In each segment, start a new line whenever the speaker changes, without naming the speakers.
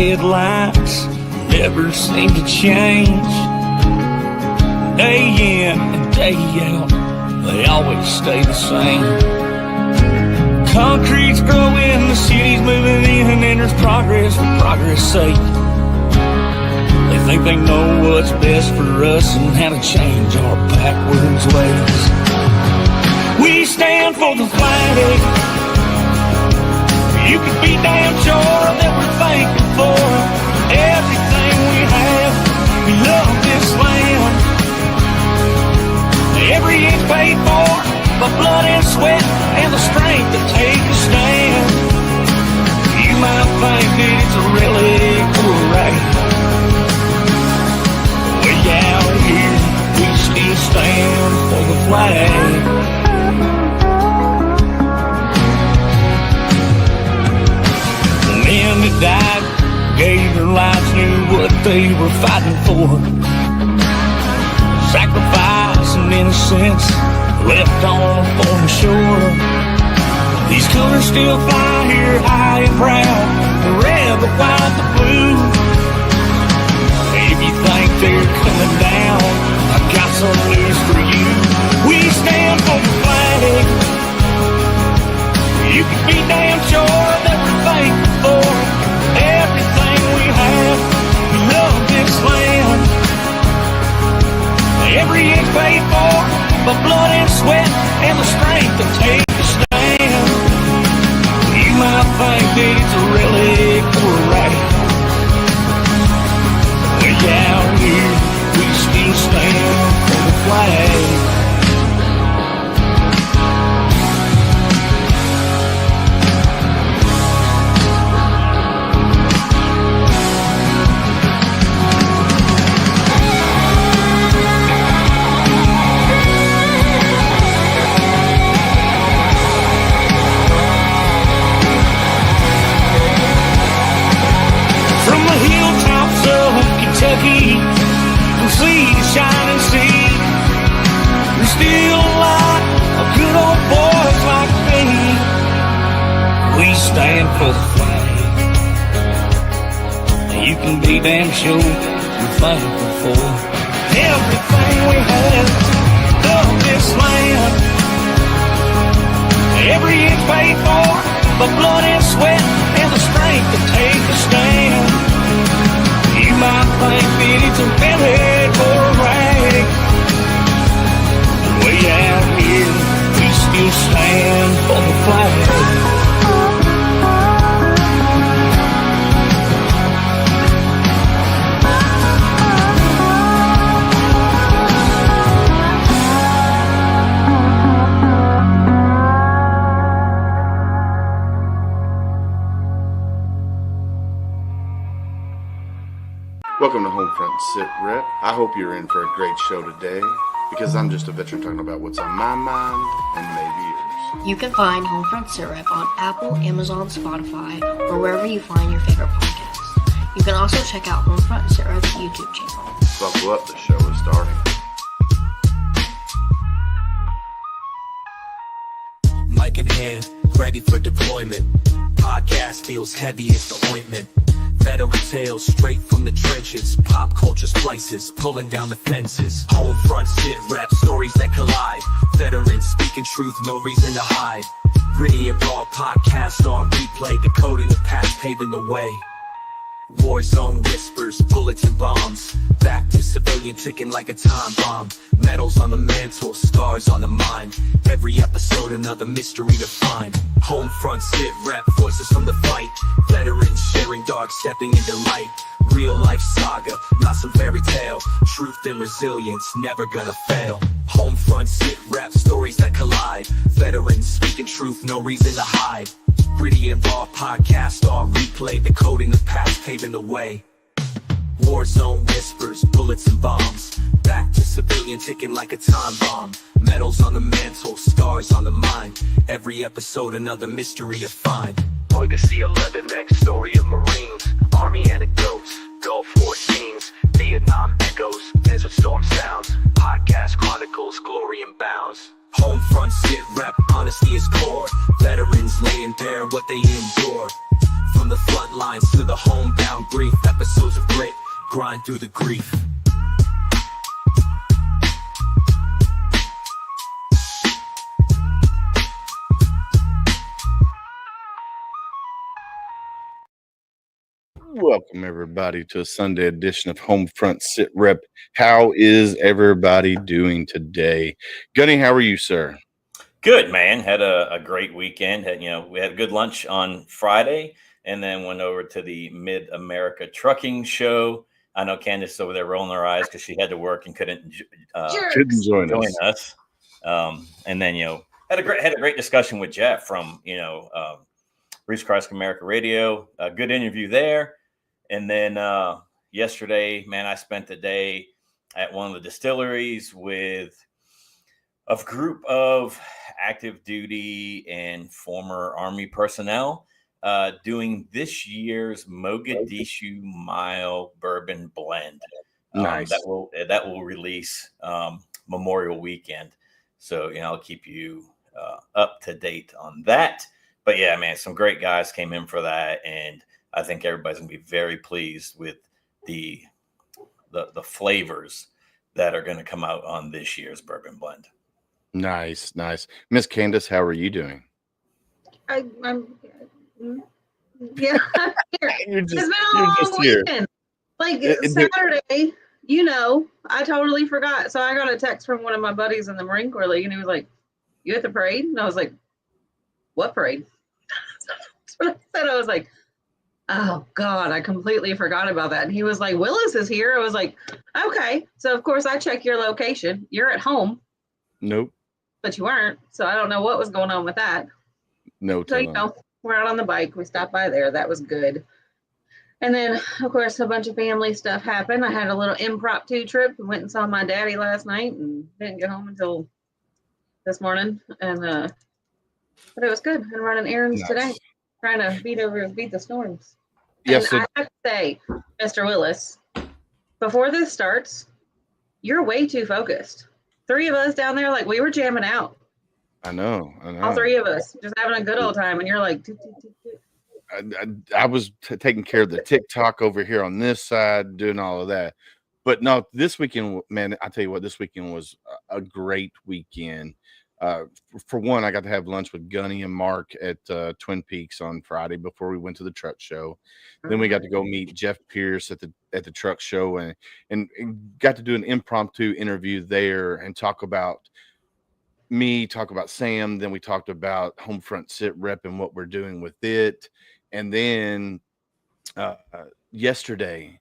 headlights never seem to change. Day in and day out, they always stay the same. Concrete's growing, the city's moving in, and there's progress for progress' sake. They think they know what's best for us and how to change our backwards ways. We stand for the flag. You can be damn sure that we're thankful for everything we have. We love this land. Every inch paid for by blood and sweat and the strength to take a stand. You might think that it's a relic or a rag. Way out here, we still stand for the flag. That died, gave their lives, knew what they were fighting for. Sacrifice and innocence left on a foreign shore. These colors still fly here high and proud, the red, the white, the blue. If you think they're coming down, I got some news for you. We stand for the flag. You can be damn sure that we're thankful for everything we have. We love this land. Every inch paid for by blood and sweat and the strength to take a stand. You might think that it's a relic or a rag. Way out here, we still stand for the flag. Kentucky, from sea to shining sea, there's still a lot of good old boys like me. We stand for the flag. You can be damn sure we're thankful for everything we have. Love this land. Every inch paid for by blood and sweat and the strength to take a stand. You might think that it's a relic or a rag. Way out here, we still stand for the flag.
Welcome to HomeFront Sitrep. I hope you're in for a great show today, because I'm just a veteran talking about what's on my mind and maybe yours.
You can find HomeFront Sitrep on Apple, Amazon, Spotify, or wherever you find your favorite podcasts. You can also check out HomeFront Sitrep's YouTube channel.
Buckle up, the show is starting.
Mic in hand, ready for deployment. Podcast feels heavy as the ointment. Veteran tales straight from the trenches. Pop culture splices, pulling down the fences. HomeFront Sitrep, stories that collide. Veterans speaking truth, no reason to hide. Gritty and raw podcast on replay, decoding the past, paving the way. War zone whispers, bullets and bombs. Back to civilian ticking like a time bomb. Medals on the mantle, scars on the mind. Every episode another mystery to find. HomeFront Sitrep, voices from the fight. Veterans sharing dark, stepping into light. Real life saga, not some fairy tale. Truth and resilience, never gonna fail. HomeFront Sitrep, stories that collide. Veterans speaking truth, no reason to hide. Gritty and raw podcast on replay, decoding the past, paving the way. War zone whispers, bullets and bombs. Back to civilian ticking like a time bomb. Medals on the mantle, scars on the mind. Every episode another mystery to find. Legacy 11X, story of Marines. Army anecdotes, Gulf War scenes. Vietnam echoes, Desert Storm sounds. Podcast chronicles, glory and bounds. HomeFront Sitrep, honesty is core. Veterans laying bare what they endure. From the front lines to the homebound grief, episodes of grit, grind through the grief.
Welcome, everybody, to a Sunday edition of HomeFront Sitrep. How is everybody doing today? Gunny, how are you, sir?
Good, man. Had a great weekend. We had a good lunch on Friday and then went over to the Mid-America Trucking Show. I know Candace over there rolling her eyes because she had to work and couldn't
join
us. And then, had a great discussion with Jeff from, Reese Christ America Radio. A good interview there. And then yesterday, man, I spent the day at one of the distilleries with a group of active duty and former Army personnel doing this year's Mogadishu Mile Bourbon Blend.
Nice.
That will release Memorial Weekend. So, I'll keep you up to date on that. But yeah, man, some great guys came in for that, and I think everybody's gonna be very pleased with the flavors that are going to come out on this year's bourbon blend.
Nice. Miss Candace, how are you doing?
I'm yeah.
You're just
here.
here.
Like Saturday, I totally forgot. So I got a text from one of my buddies in the Marine Corps League, and he was like, "You at the parade?" And I was like, "What parade?" That's what I said. I was like, "Oh God, I completely forgot about that." And he was like, "Willis is here." I was like, "Okay." So of course I check your location. You're at home.
Nope.
But you weren't. So I don't know what was going on with that.
No.
So we're out on the bike. We stopped by there. That was good. And then of course a bunch of family stuff happened. I had a little impromptu trip. We went and saw my daddy last night and didn't get home until this morning. And but it was good. I'm running errands today, trying to beat the storms.
Yes.
And I have to say, Mr. Willis, before this starts, you're way too focused. 3 of us down there, like we were jamming out.
I know.
All 3 of us just having a good old time, and you're like.
I was taking care of the TikTok over here on this side, doing all of that. But no, this weekend, man, I tell you what, this weekend was a great weekend. For one, I got to have lunch with Gunny and Mark at Twin Peaks on Friday before we went to the truck show. Then we got to go meet Jeff Pierce at the truck show and got to do an impromptu interview there and talk about Sam. Then we talked about HomeFront Sitrep and what we're doing with it. And then yesterday,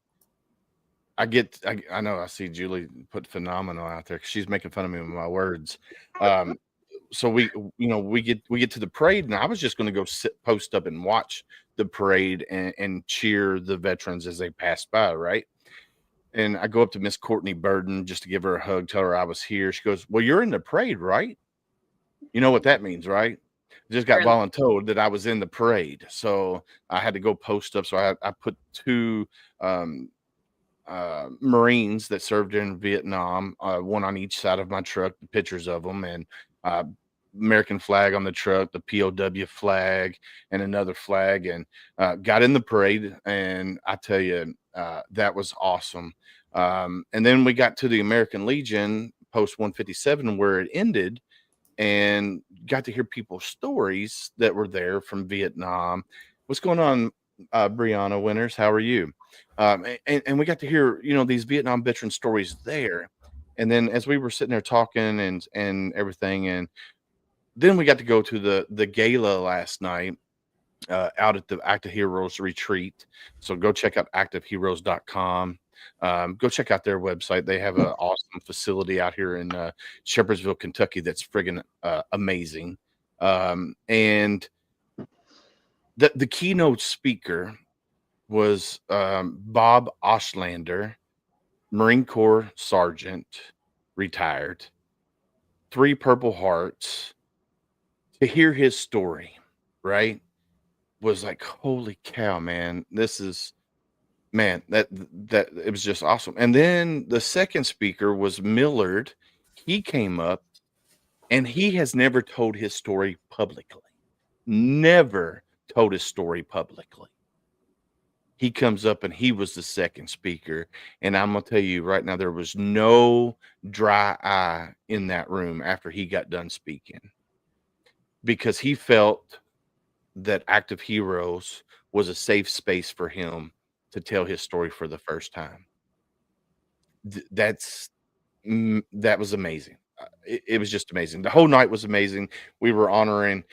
I know I see Julie put phenomenal out there because she's making fun of me with my words. So we get to the parade, and I was just going to go post up and watch the parade and cheer the veterans as they passed by, right? And I go up to Miss Courtney Burden just to give her a hug, tell her I was here. She goes, "Well, you're in the parade, right?" You know what that means, right? Just got voluntold that I was in the parade, so I had to go post up. So I put 2 Marines that served in Vietnam, one on each side of my truck, the pictures of them, and American flag on the truck, the POW flag, and another flag, and got in the parade. And I tell you, that was awesome. And then we got to the American Legion post 157 where it ended, and got to hear people's stories that were there from Vietnam. What's going on, Brianna Winters? How are you? And we got to hear, these Vietnam veteran stories there. And then as we were sitting there talking and everything, and then we got to go to the gala last night out at the Active Heroes Retreat. So go check out activeheroes.com. Go check out their website. They have an awesome facility out here in Shepherdsville, Kentucky that's friggin' amazing. And the keynote speaker was Bob Oshlander, Marine Corps Sergeant, retired, 3 Purple Hearts. To hear his story, right, was like, holy cow, man, that it was just awesome. And then the second speaker was Millard. He came up, and he has never told his story publicly. Never told his story publicly. he comes up and he was the second speaker. And I'm going to tell you right now, there was no dry eye in that room after he got done speaking, because he felt that Active Heroes was a safe space for him to tell his story for the first time. That was amazing. It was just amazing. The whole night was amazing. We were honoring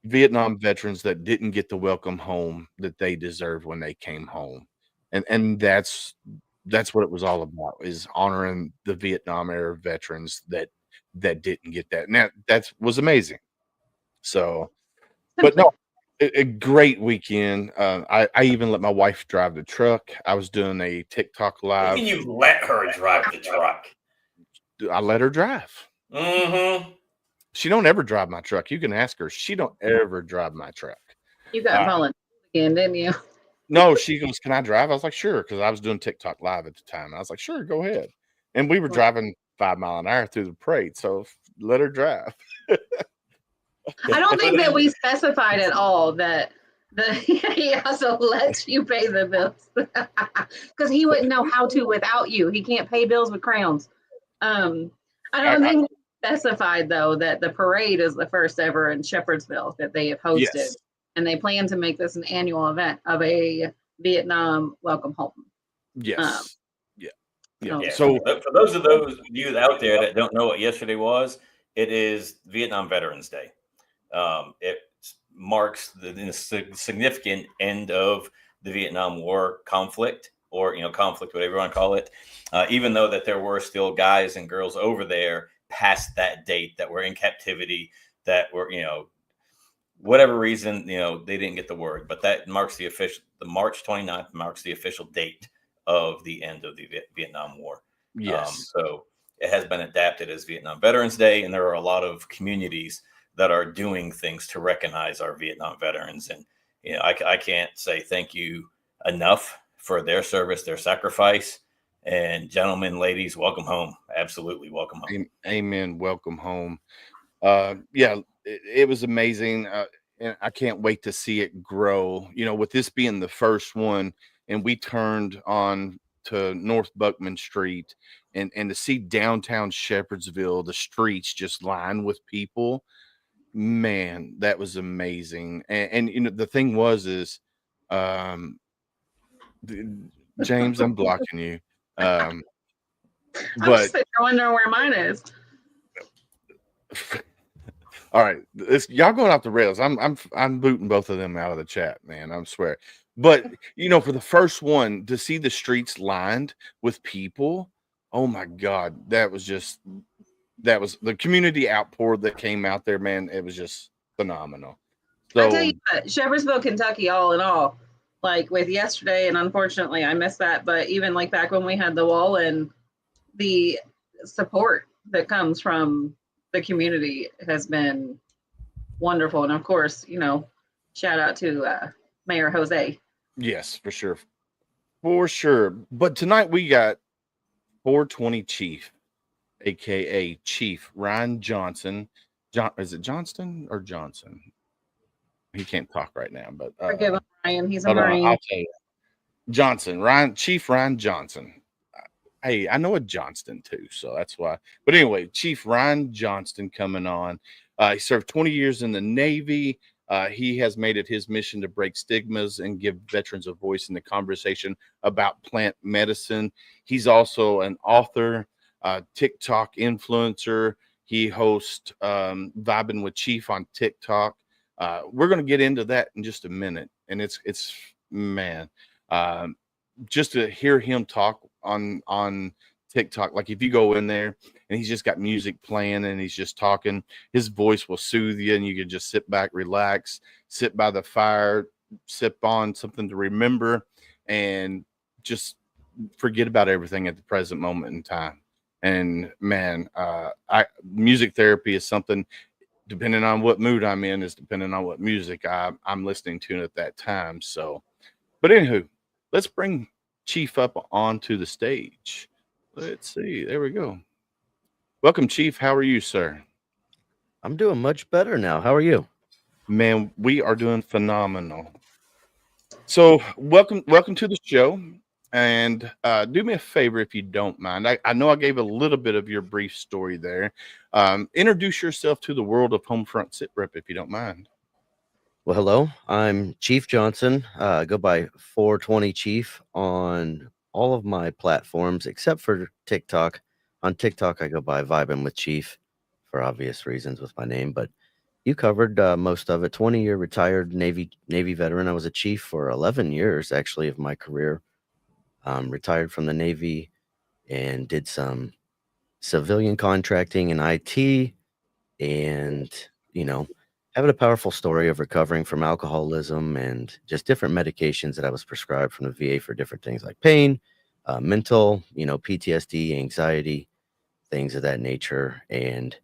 Vietnam veterans that didn't get the welcome home that they deserved when they came home. And that's what it was all about, is honoring the Vietnam era veterans that didn't get that. And that was amazing. So, but no, a great weekend. I even let my wife drive the truck. I was doing a TikTok live.
When you let her drive the truck,
I let her drive.
mm-hmm.
She don't ever drive my truck. You can ask her. She don't ever drive my truck.
You got volunteered again, didn't you?
No, she goes, "Can I drive?" I was like, "Sure," because I was doing TikTok live at the time. I was like, "Sure, go ahead." And we were driving 5 mile an hour through the parade, so let her drive.
I don't think that we specified at all that he also lets you pay the bills, because he wouldn't know how to without you. He can't pay bills with crowns. I don't think we specified, though, that the parade is the first ever in Shepherdsville that they have hosted.
Yes.
And they plan to make this an annual event of a Vietnam welcome home.
Yes.
Yeah.
So
for those of you out there that don't know what yesterday was, it is Vietnam Veterans Day. It marks the significant end of the Vietnam War conflict, or conflict, whatever you want to call it. Even though that there were still guys and girls over there past that date that were in captivity, that were whatever reason they didn't get the word, but that marks the March 29th marks the official date of the end of the Vietnam War.
yes.
So it has been adapted as Vietnam Veterans Day, and there are a lot of communities that are doing things to recognize our Vietnam veterans. And I can't say thank you enough for their service, their sacrifice. And gentlemen, ladies, welcome home. Absolutely welcome home.
Amen. Welcome home. It was amazing. And I can't wait to see it grow. With this being the first one, and we turned on to North Buckman Street, and to see downtown Shepherdsville, the streets just lined with people, man, that was amazing. And the thing is, James, I'm blocking you.
I'm
But
just wondering where mine is.
all right, y'all going off the rails. I'm booting both of them out of the chat, man. I swear. But for the first one, to see the streets lined with people, oh my God, that was the community outpour that came out there, man. It was just phenomenal. So
I tell you what, Shepherdsville, Kentucky, all in all, like with yesterday, and unfortunately I missed that, but even like back when we had the wall, and the support that comes from the community has been wonderful. And of course, shout out to Mayor Jose.
yes, for sure. But tonight we got 420Chief, aka Chief Ryan Johnson. Is it Johnston or Johnson? He can't talk right now, but
Forgive him, Ryan. He's a Marine.
I'll tell you. Chief Ryan Johnson. Hey, I know a Johnston too, so that's why. But anyway, Chief Ryan Johnston coming on. He served 20 years in the Navy. He has made it his mission to break stigmas and give veterans a voice in the conversation about plant medicine. He's also an author, TikTok influencer. He hosts Vibin with Chief on TikTok. We're going to get into that in just a minute. And it's man, just to hear him talk on TikTok, like if you go in there and he's just got music playing and he's just talking, his voice will soothe you, and you can just sit back, relax, sit by the fire, sip on something to remember, and just forget about everything at the present moment in time. And man, music therapy is something, depending on what mood I'm in, is depending on what music I'm listening to at that time. So, but anywho, let's bring Chief up onto the stage. Let's see. There we go. Welcome, Chief. How are you, sir?
I'm doing much better now. How are you?
Man, we are doing phenomenal. So welcome to the show. And do me a favor if you don't mind. I know I gave a little bit of your brief story there. Introduce yourself to the world of HomeFront Sitrep if you don't mind.
Well, hello. I'm Chief Johnson. I go by 420Chief on all of my platforms except for TikTok. On TikTok, I go by Vibin with Chief for obvious reasons with my name, but you covered most of it. 20-year retired Navy veteran. I was a chief for 11 years actually of my career. Retired from the Navy and did some civilian contracting in IT, and having a powerful story of recovering from alcoholism and just different medications that I was prescribed from the VA for different things like pain, mental, PTSD, anxiety, things of that nature, and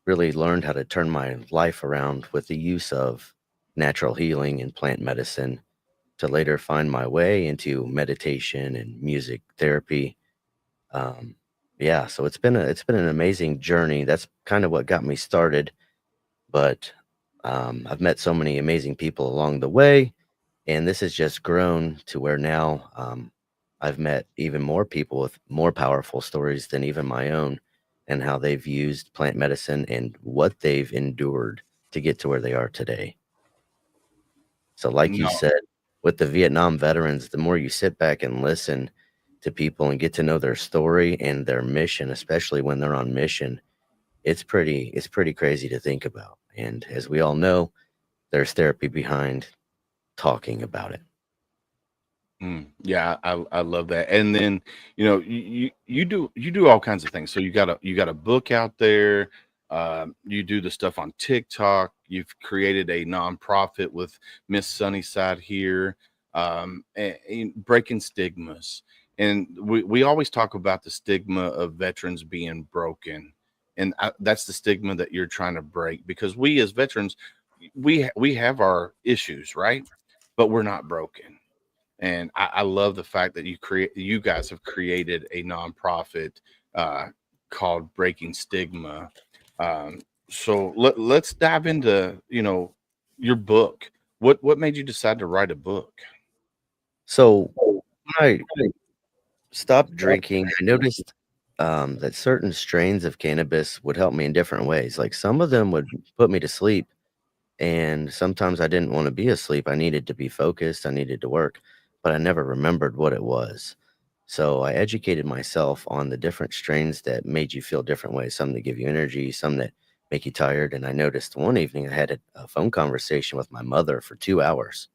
really learned how to turn my life around with the use of natural healing and plant medicine to later find my way into meditation and music therapy. um, yeah, so it's been an amazing journey. That's kind of what got me started, but I've met so many amazing people along the way, and this has just grown to where now I've met even more people with more powerful stories than even my own, and how they've used plant medicine and what they've endured to get to where they are today. So, like you
No,
said, with the Vietnam veterans, the more you sit back and listen to people and get to know their story and their mission, especially when they're on mission, it's pretty crazy to think about. And as we all know, there's therapy behind talking about it.
Yeah, I love that. And then you do all kinds of things. So you got a book out there. You do the stuff on TikTok. You've created a nonprofit with Miss Sunnyside here, and breaking stigmas. And we always talk about the stigma of veterans being broken, and that's the stigma that you're trying to break, because we as veterans, we have our issues, right? But we're not broken. And I love the fact that you guys have created a nonprofit uh, called Breaking Stigma. Um, so let's dive into your book. What made you decide to write a book?
So when I stopped drinking, I noticed that certain strains of cannabis would help me in different ways. Like some of them would put me to sleep, and sometimes I didn't want to be asleep. I needed to be focused. I needed to work, but I never remembered what it was. So I educated myself on the different strains that made you feel different ways. Some that give you energy, some that make you tired. And I noticed one evening I had a phone conversation with my mother for 2 hours,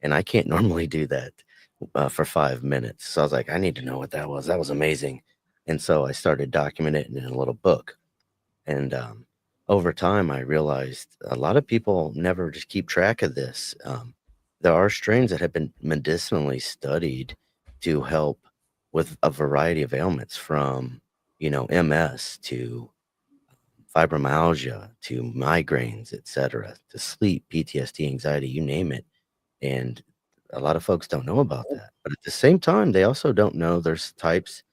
and I can't normally do that for 5 minutes. So I was like, I need to know what that was. That was amazing. And so I started documenting it in a little book. And over time, I realized a lot of people never just keep track of this. There are strains that have been medicinally studied to help with a variety of ailments, from MS to fibromyalgia to migraines, etc., to sleep, PTSD, anxiety, you name it. And a lot of folks don't know about that. But at the same time, they also don't know there's types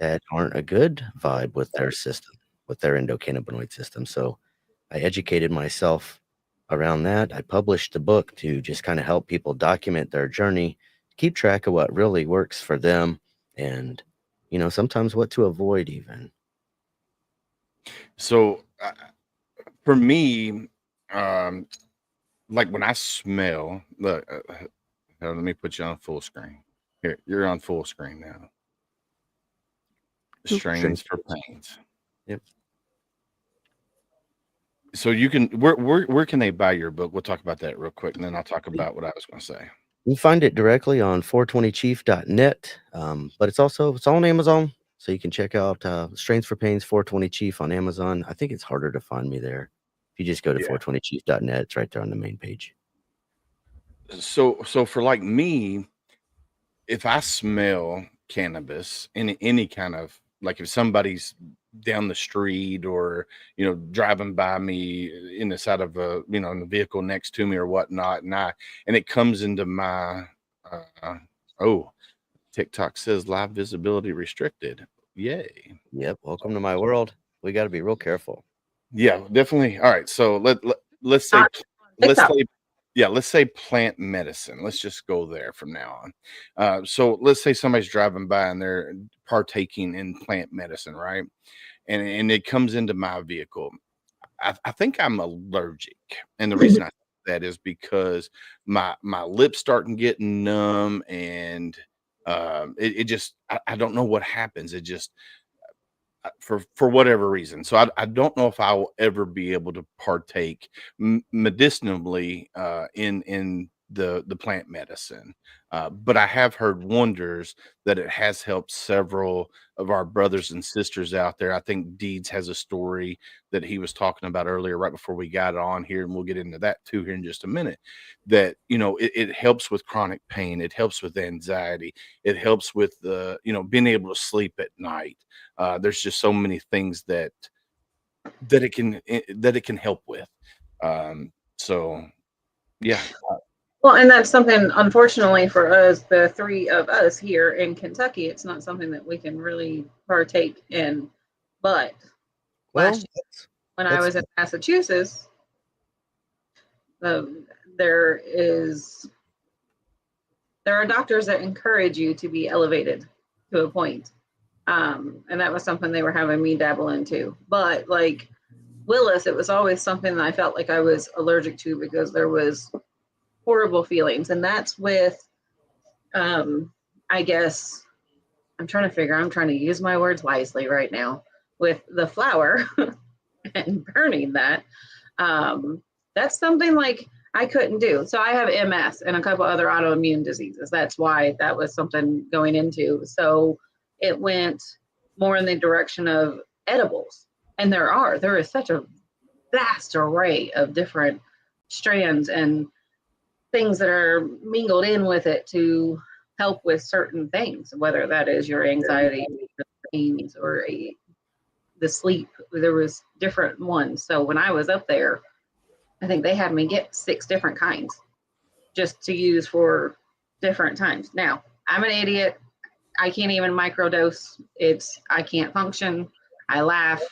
that aren't a good vibe with their system, with their endocannabinoid system. So I educated myself around that. I published a book to just kind of help people document their journey, keep track of what really works for them, and sometimes what to avoid even.
So for me, um, like when I smell, look, let me put you on full screen. Here, you're on full screen now. Strains for pains.
Yep.
So you can where can they buy your book? We'll talk about that real quick, and then I'll talk about what I was going to say.
You can find it directly on 420chief.net, but it's all on Amazon, so you can check out Strains for Pains 420Chief on Amazon. I think it's harder to find me there. If you just go to 420chief.net, it's right there on the main page.
So for like me, if I smell cannabis in any kind of, like if somebody's down the street or driving by me in the side of a in the vehicle next to me or whatnot, and it comes into my oh, TikTok says live visibility restricted. Yay.
Yep. Welcome to my world. We got to be real careful.
Yeah, definitely. All right, so let's say
TikTok.
let's say plant medicine. Let's just go there from now on. So let's say somebody's driving by and they're partaking in plant medicine, right? And it comes into my vehicle. I think I'm allergic, and the reason I say that is because my lips starting getting numb, and it just I don't know what happens. It just for whatever reason. So I don't know if I will ever be able to partake medicinally in the plant medicine. But I have heard wonders that it has helped several of our brothers and sisters out there. I think Deeds has a story that he was talking about earlier, right before we got on here, and we'll get into that too here in just a minute. That it helps with chronic pain, it helps with anxiety, it helps with the being able to sleep at night. There's just so many things that it can help with. So yeah.
Well, and that's something, unfortunately for us, the three of us here in Kentucky, it's not something that we can really partake in. But
Well,
last year, when I was in Massachusetts, there are doctors that encourage you to be elevated to a point. And that was something they were having me dabble into. But like Willis, it was always something that I felt like I was allergic to because there was horrible feelings. And that's with, I guess, I'm trying to use my words wisely right now, with the flower and burning that. That's something like I couldn't do. So I have MS and a couple other autoimmune diseases. That's why that was something going into. So it went more in the direction of edibles. And there is such a vast array of different strands and things that are mingled in with it to help with certain things, whether that is your anxiety, the pains, or the sleep. There was different ones. So when I was up there, I think they had me get 6 different kinds just to use for different times. Now, I'm an idiot. I can't even microdose. I can't function. I laugh.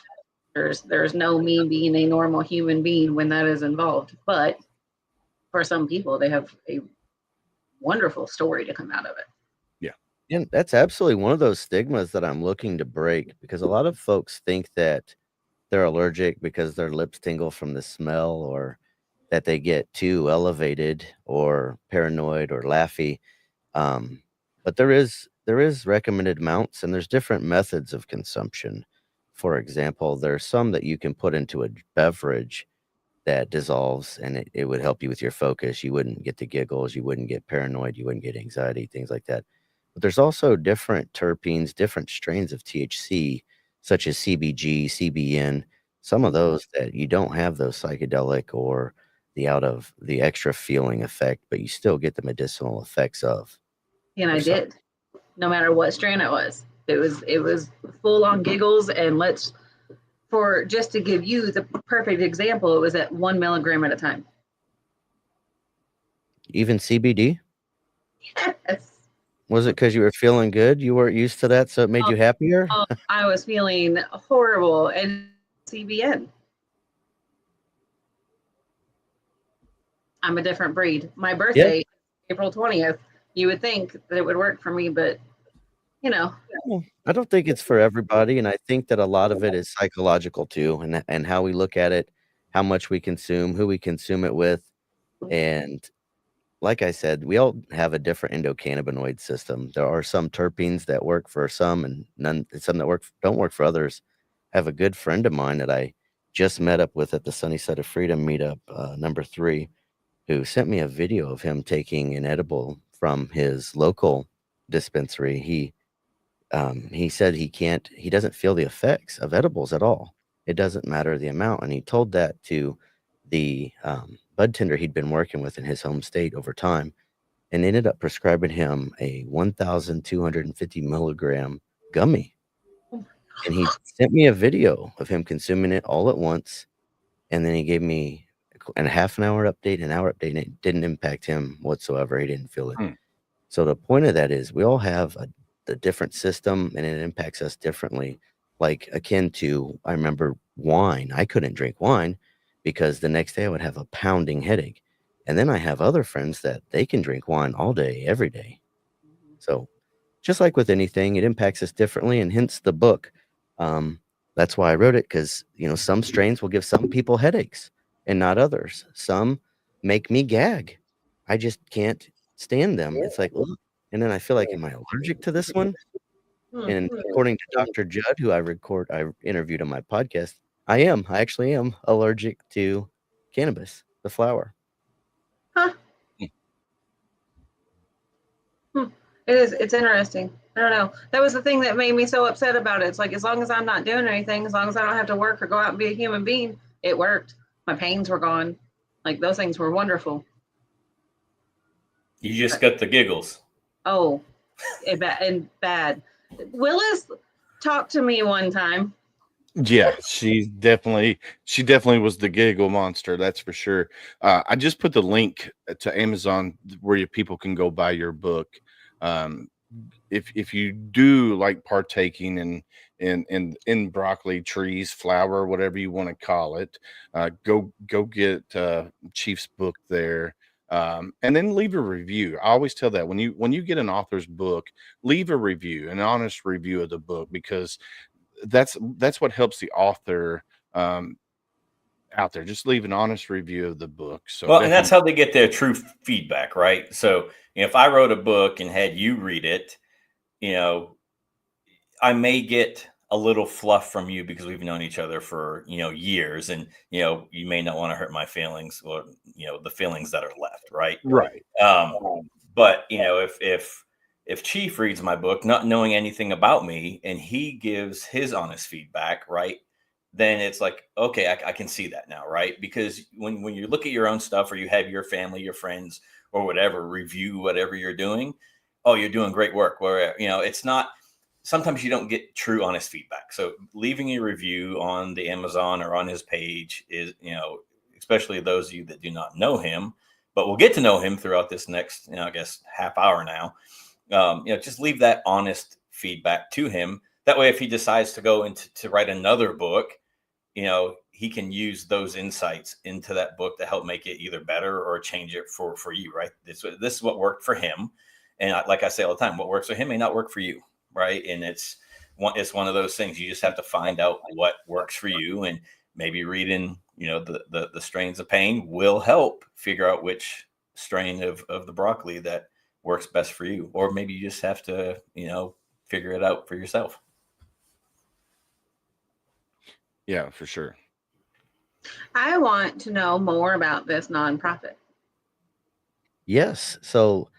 There's no me being a normal human being when that is involved. But for some people, they have a wonderful story to come out of it.
And that's absolutely one of those stigmas that I'm looking to break, because a lot of folks think that they're allergic because their lips tingle from the smell, or that they get too elevated or paranoid or laughy. But there is recommended amounts, and there's different methods of consumption. For example, there's some that you can put into a beverage that dissolves, and it would help you with your focus. You wouldn't get the giggles, you wouldn't get paranoid, you wouldn't get anxiety, things like that. But there's also different terpenes, different strains of THC, such as CBG, CBN, some of those that you don't have those psychedelic or the extra feeling effect, but you still get the medicinal effects of.
And I did, no matter what strain it was. It was full on giggles, and just to give you the perfect example, it was at 1 milligram at a time.
Even CBD?
Yes.
Was it because you were feeling good? You weren't used to that, so it made you happier?
I was feeling horrible. And CBN. I'm a different breed. My birthday, April 20th. You would think that it would work for me, but
I don't think it's for everybody, and I think that a lot of it is psychological too, and how we look at it, how much we consume, who we consume it with, and like I said, we all have a different endocannabinoid system. There are some terpenes that work for some, and some that don't work for others. I have a good friend of mine that I just met up with at the Sunny Side of Freedom meetup, number 3, who sent me a video of him taking an edible from his local dispensary. He said he doesn't feel the effects of edibles at all. It doesn't matter the amount. And he told that to the bud tender he'd been working with in his home state over time, and ended up prescribing him a 1,250 milligram gummy. And he sent me a video of him consuming it all at once. And then he gave me a half an hour update, an hour update, and it didn't impact him whatsoever. He didn't feel it. So the point of that is we all have the different system, and it impacts us differently. Like akin to, I remember wine. I couldn't drink wine because the next day I would have a pounding headache. And then I have other friends that they can drink wine all day, every day. So just like with anything, it impacts us differently, and hence the book. That's why I wrote it, because some strains will give some people headaches and not others. Some make me gag. I just can't stand them. It's like, ugh. And then I feel like, am I allergic to this one? And according to Dr. Judd, who I interviewed on my podcast, I actually am allergic to cannabis, the flower.
Huh. It's interesting. I don't know. That was the thing that made me so upset about it. It's like, as long as I'm not doing anything, as long as I don't have to work or go out and be a human being, it worked. My pains were gone. Like, those things were wonderful.
You just got the giggles.
Oh, and bad. Willis talked to me one time.
Yeah, she definitely was the giggle monster. That's for sure. I just put the link to Amazon where people can go buy your book. If you do like partaking in broccoli, trees, flower, whatever you want to call it, go get Chief's book there. And then leave a review. I always tell that when you get an author's book, leave a review, an honest review of the book, because that's what helps the author out there. Just leave an honest review of the book. So
and that's how they get their true feedback, right? So if I wrote a book and had you read it, I may get a little fluff from you because we've known each other for years, and you may not want to hurt my feelings, or the feelings that are left, right?
Right.
But if Chief reads my book, not knowing anything about me, and he gives his honest feedback, right, then it's like, okay, I can see that now, right? Because when you look at your own stuff, or you have your family, your friends, or whatever review whatever you're doing, oh, you're doing great work. Where it's not. Sometimes you don't get true, honest feedback. So leaving a review on the Amazon or on his page is, especially those of you that do not know him, but will get to know him throughout this next, I guess, half hour now. Just leave that honest feedback to him. That way, if he decides to go to write another book, he can use those insights into that book to help make it either better or change it for you, right? This is what worked for him. And like I say all the time, what works for him may not work for you, right? And it's one of those things. You just have to find out what works for you, and maybe reading, the strains of pain will help figure out which strain of the broccoli that works best for you. Or maybe you just have to, figure it out for yourself.
Yeah, for sure.
I want to know more about this nonprofit.
Yes. So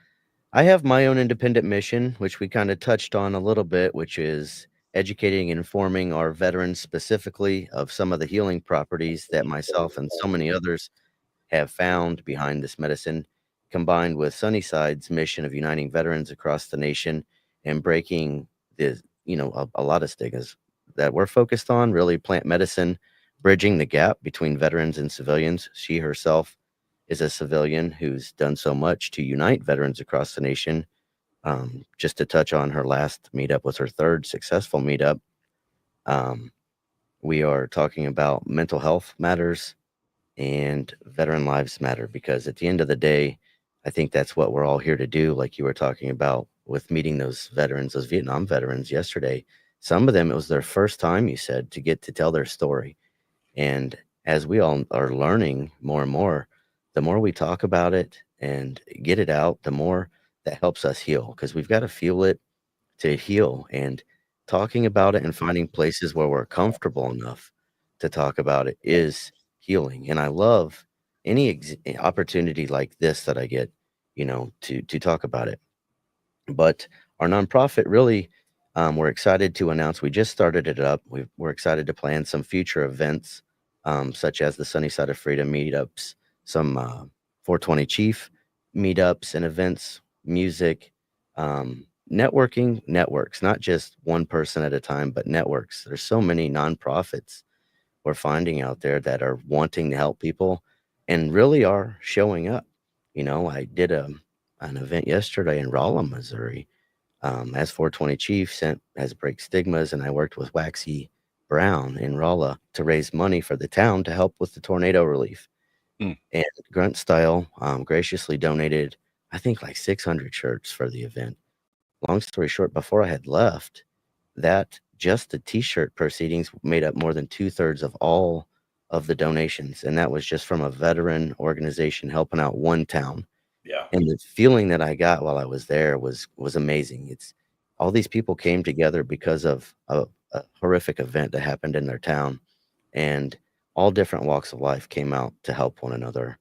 I have my own independent mission, which we kind of touched on a little bit, which is educating and informing our veterans specifically of some of the healing properties that myself and so many others have found behind this medicine, combined with Sunnyside's mission of uniting veterans across the nation and breaking a lot of stigmas that we're focused on, really plant medicine, bridging the gap between veterans and civilians. She herself is a civilian who's done so much to unite veterans across the nation. Just to touch on, her last meetup was her third successful meetup. We are talking about mental health matters and veteran lives matter, because at the end of the day, I think that's what we're all here to do. Like you were talking about with meeting those veterans, those Vietnam veterans yesterday. Some of them, it was their first time, you said, to get to tell their story. And as we all are learning more and more, the more we talk about it and get it out, the more that helps us heal, because we've got to feel it to heal. And talking about it and finding places where we're comfortable enough to talk about it is healing. And I love any opportunity like this that I get, to talk about it. But our nonprofit, really, we're excited to announce, we just started it up. We're excited to plan some future events, such as the Sunny Side of Freedom meetups, some 420Chief meetups and events, music, networking networks, not just one person at a time, but networks. There's so many nonprofits we're finding out there that are wanting to help people and really are showing up. I did an event yesterday in Rolla, Missouri, as 420Chief sent as Break Stigmas, and I worked with Waxy Brown in Rolla to raise money for the town to help with the tornado relief.
Mm.
And Grunt Style graciously donated, I think, like 600 shirts for the event. Long story short, before I had left, that just the T-shirt proceedings made up more than 2/3 of all of the donations, and that was just from a veteran organization helping out one town.
Yeah.
And the feeling that I got while I was there was amazing. It's all these people came together because of a horrific event that happened in their town, and all different walks of life came out to help one another.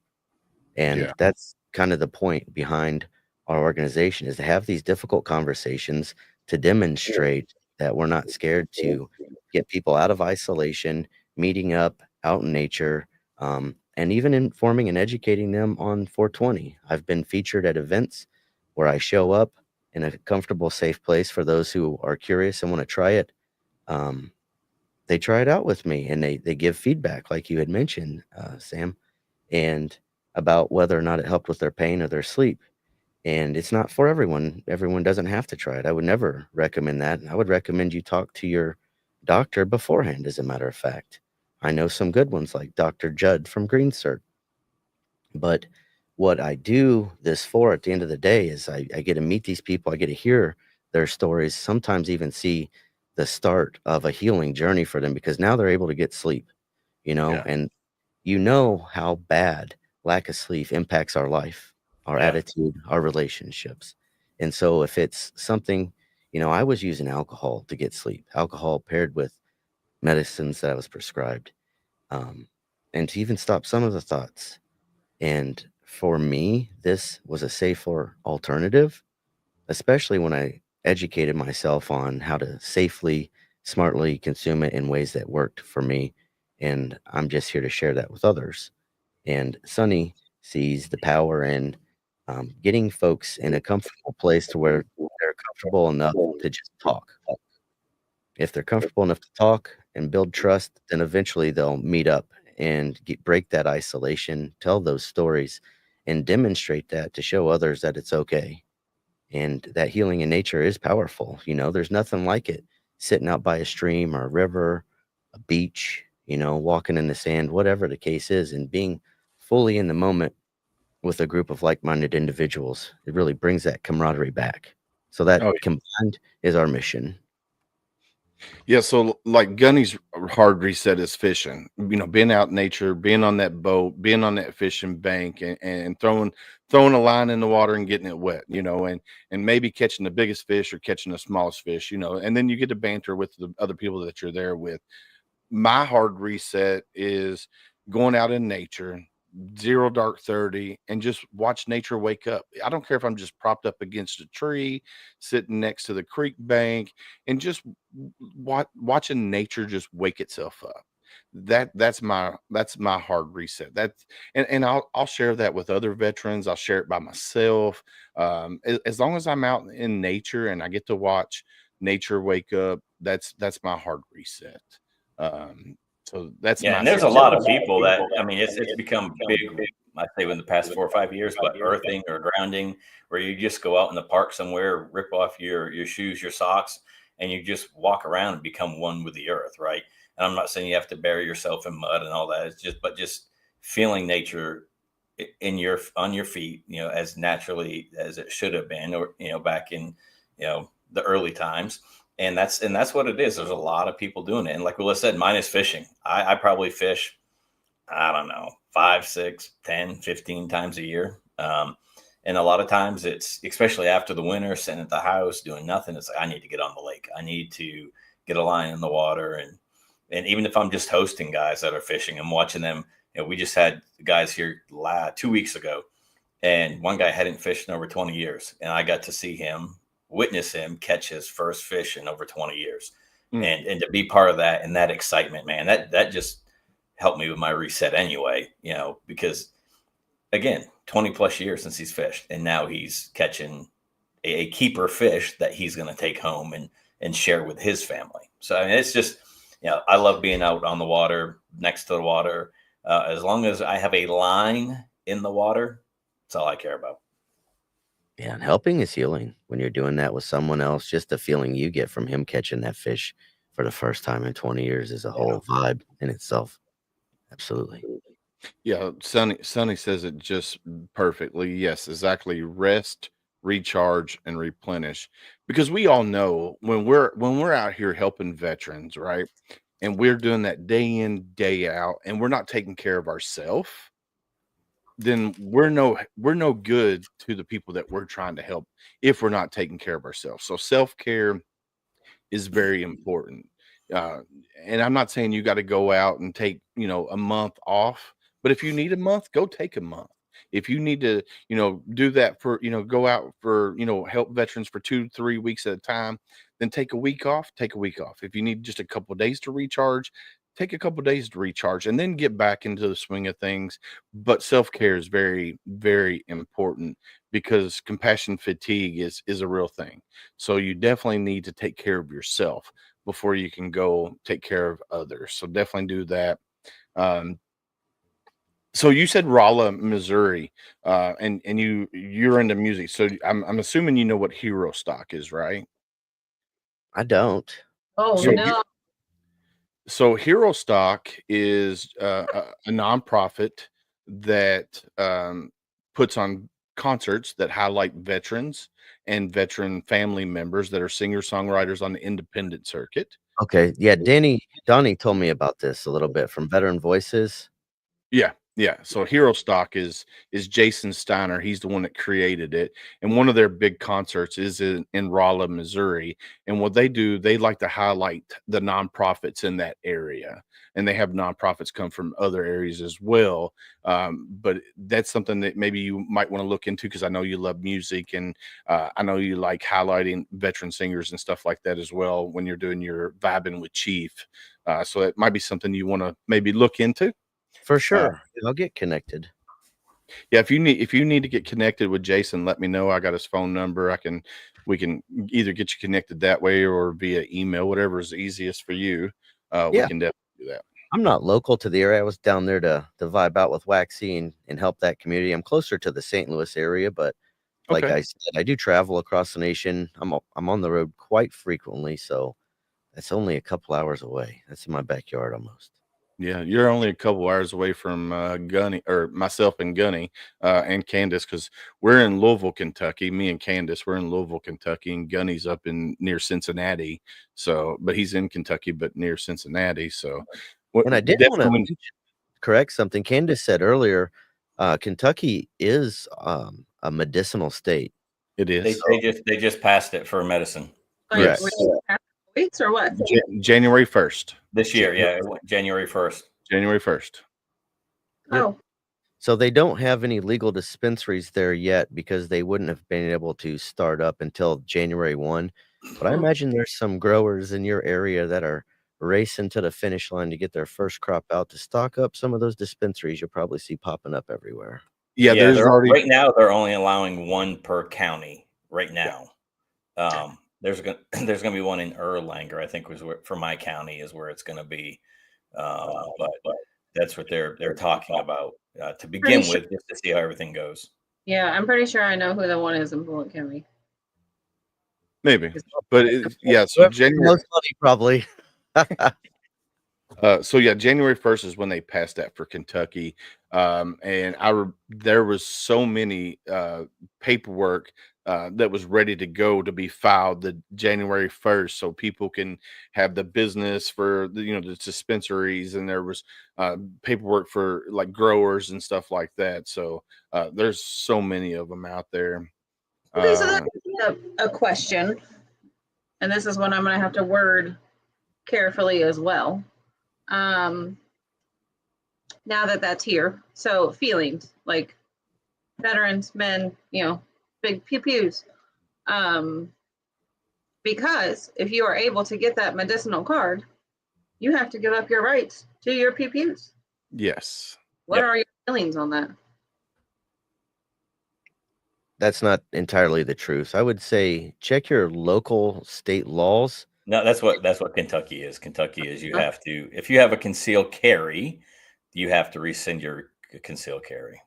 And
Yeah.
that's kind of the point behind our organization, is to have these difficult conversations to demonstrate that we're not scared to get people out of isolation, meeting up out in nature, and even informing and educating them on 420. I've been featured at events where I show up in a comfortable, safe place for those who are curious and want to try it. Um, they try it out with me, and they give feedback, like you had mentioned, Sam, and about whether or not it helped with their pain or their sleep. And it's not for everyone. Everyone doesn't have to try it. I would never recommend that. I would recommend you talk to your doctor beforehand, as a matter of fact. I know some good ones like Dr. Judd from GreenCert. But what I do this for at the end of the day is I get to meet these people. I get to hear their stories, sometimes even see the start of a healing journey for them, because now they're able to get sleep,
Yeah.
and you know how bad lack of sleep impacts our life, our
Yeah.
attitude, our relationships. And so if it's something, I was using alcohol to get sleep, alcohol paired with medicines that I was prescribed, and to even stop some of the thoughts. And for me, this was a safer alternative, especially when I educated myself on how to safely, smartly consume it in ways that worked for me. And I'm just here to share that with others. And Sunny sees the power in getting folks in a comfortable place to where they're comfortable enough to just talk. If they're comfortable enough to talk and build trust, then eventually they'll meet up and break that isolation, tell those stories, and demonstrate that to show others that it's okay. And that healing in nature is powerful. There's nothing like it. Sitting out by a stream or a river, a beach, walking in the sand, whatever the case is, and being fully in the moment with a group of like-minded individuals. It really brings that camaraderie back. So that
Oh,
combined is our mission.
yeah. So, like Gunny's hard reset is fishing. Being out in nature, being on that boat, being on that fishing bank, and throwing a line in the water and getting it wet. And maybe catching the biggest fish or catching the smallest fish. And then you get to banter with the other people that you're there with. My hard reset is going out in nature, zero dark 30, and just watch nature wake up. I don't care if I'm just propped up against a tree, sitting next to the creek bank, and just watching nature just wake itself up. That's my hard reset. And I'll share that with other veterans. I'll share it by myself. As long as I'm out in nature and I get to watch nature wake up, that's my hard reset. Um, so that's
Yeah,
my
and there's a
secret.
lot of people that, I mean, it's become big, I say, in the past 4 or 5 years, but earthing or grounding, where you just go out in the park somewhere, rip off your shoes, your socks, and you just walk around and become one with the earth, right? And I'm not saying you have to bury yourself in mud and all that. It's just feeling nature on your feet, as naturally as it should have been, or back in the early times. And that's what it is. There's a lot of people doing it. And like Will said, mine is fishing. I probably fish, I don't know, 5, 6, 10, 15 times a year. And a lot of times it's, especially after the winter, sitting at the house doing nothing. It's like, I need to get on the lake. I need to get a line in the water. And even if I'm just hosting guys that are fishing, I'm watching them. We just had guys here 2 weeks ago, and one guy hadn't fished in over 20 years. And I got to witness him catch his first fish in over 20 years. And to be part of that and that excitement, man, that just helped me with my reset anyway, because again, 20 plus years since he's fished, and now he's catching a keeper fish that he's going to take home and share with his family. So I mean, it's just, I love being out on the water, next to the water. As long as I have a line in the water, that's all I care about.
Yeah, and helping is healing. When you're doing that with someone else, just the feeling you get from him catching that fish for the first time in 20 years is a whole vibe in itself. Absolutely.
Yeah, Sonny says it just perfectly. Yes, exactly. Rest, recharge, and replenish. Because we all know when we're out here helping veterans, right? And we're doing that day in, day out, and we're not taking care of ourselves, then we're no good to the people that we're trying to help if we're not taking care of ourselves. So self-care is very important. Uh, and I'm not saying you got to go out and take, a month off, but if you need a month, go take a month. If you need to, do that for, go out for, help veterans for 2, 3 weeks at a time, then take a week off, take a week off. If you need just a couple of days to recharge, take a couple of days to recharge and then get back into the swing of things. But self-care is very, very important because compassion fatigue is a real thing. So you definitely need to take care of yourself before you can go take care of others. So definitely do that. Um, so you said Rolla, Missouri, and you're into music. So I'm assuming you know what Hero Stock is, right?
I don't.
Oh
So
no.
so Hero Stock is a nonprofit that puts on concerts that highlight veterans and veteran family members that are singer songwriters on the independent circuit.
Okay. Yeah, Donnie told me about this a little bit from Veteran Voices.
Yeah, yeah. So Hero Stock is Jason Steiner. He's the one that created it, and one of their big concerts is in Rolla, Missouri. And what they do, they like to highlight the nonprofits in that area, and they have nonprofits come from other areas as well. But that's something that maybe you might want to look into because I know you love music, and I know you like highlighting veteran singers and stuff like that as well when you're doing your Vibin with Chief. So it might be something you want to maybe look into.
For
Uh,
sure. I'll get connected.
Yeah, if you need to get connected with Jason, let me know. I got his phone number. We can either get you connected that way or via email, whatever is easiest for you. We
Yeah.
can definitely do that.
I'm not local to the area. I was down there to vibe out with Waxy and help that community. I'm closer to the St. Louis area, but like
Okay.
I said, I do travel across the nation. I'm on the road quite frequently, so that's only a couple hours away. That's in my backyard almost.
Yeah, you're only a couple hours away from Gunny or myself and Gunny and Candace because we're in Louisville, Kentucky. Me and Candace, we're in Louisville, Kentucky, and Gunny's up in near Cincinnati. So, but he's in Kentucky, but near Cincinnati. So,
And I did want
definitely
to correct something Candace said earlier. Kentucky is a medicinal state.
it
They,
is.
they just passed it for medicine
Like,
Yes.
weeks or what?
January 1st.
this year. Yeah, it went January 1st.
January 1st.
Oh,
So they don't have any legal dispensaries there yet because they wouldn't have been able to start up until January 1. But I imagine there's some growers in your area that are racing to the finish line to get their first crop out to stock up some of those dispensaries you'll probably see popping up everywhere.
Yeah, there's
they're
already
right now they're only allowing one per county right now. There's gonna be one in Erlanger, I think was where, for my county is where it's gonna be. But that's what they're talking about to begin
Pretty
with, just to see how everything goes.
yeah, I'm pretty sure I know who the one is in Bullitt County.
maybe, but yeah. So
Whoever
January.
knows money, probably.
So yeah, January 1st is when they passed that for Kentucky, and there was so many paperwork that was ready to go to be filed the January 1st, so people can have the business for the dispensaries, and there was paperwork for like growers and stuff like that. So there's so many of them out there.
Okay, so that's a question, and this is one I'm going to have to word carefully as well. Now that that's here, so feelings like veterans, men, big pew-pews. Because if you are able to get that medicinal card, you have to give up your rights to your pew-pews.
Yes.
What are your feelings on that?
That's not entirely the truth. I would say check your local state laws.
No, that's what Kentucky is. Kentucky is you have to, if you have a concealed carry, you have to rescind your concealed carry.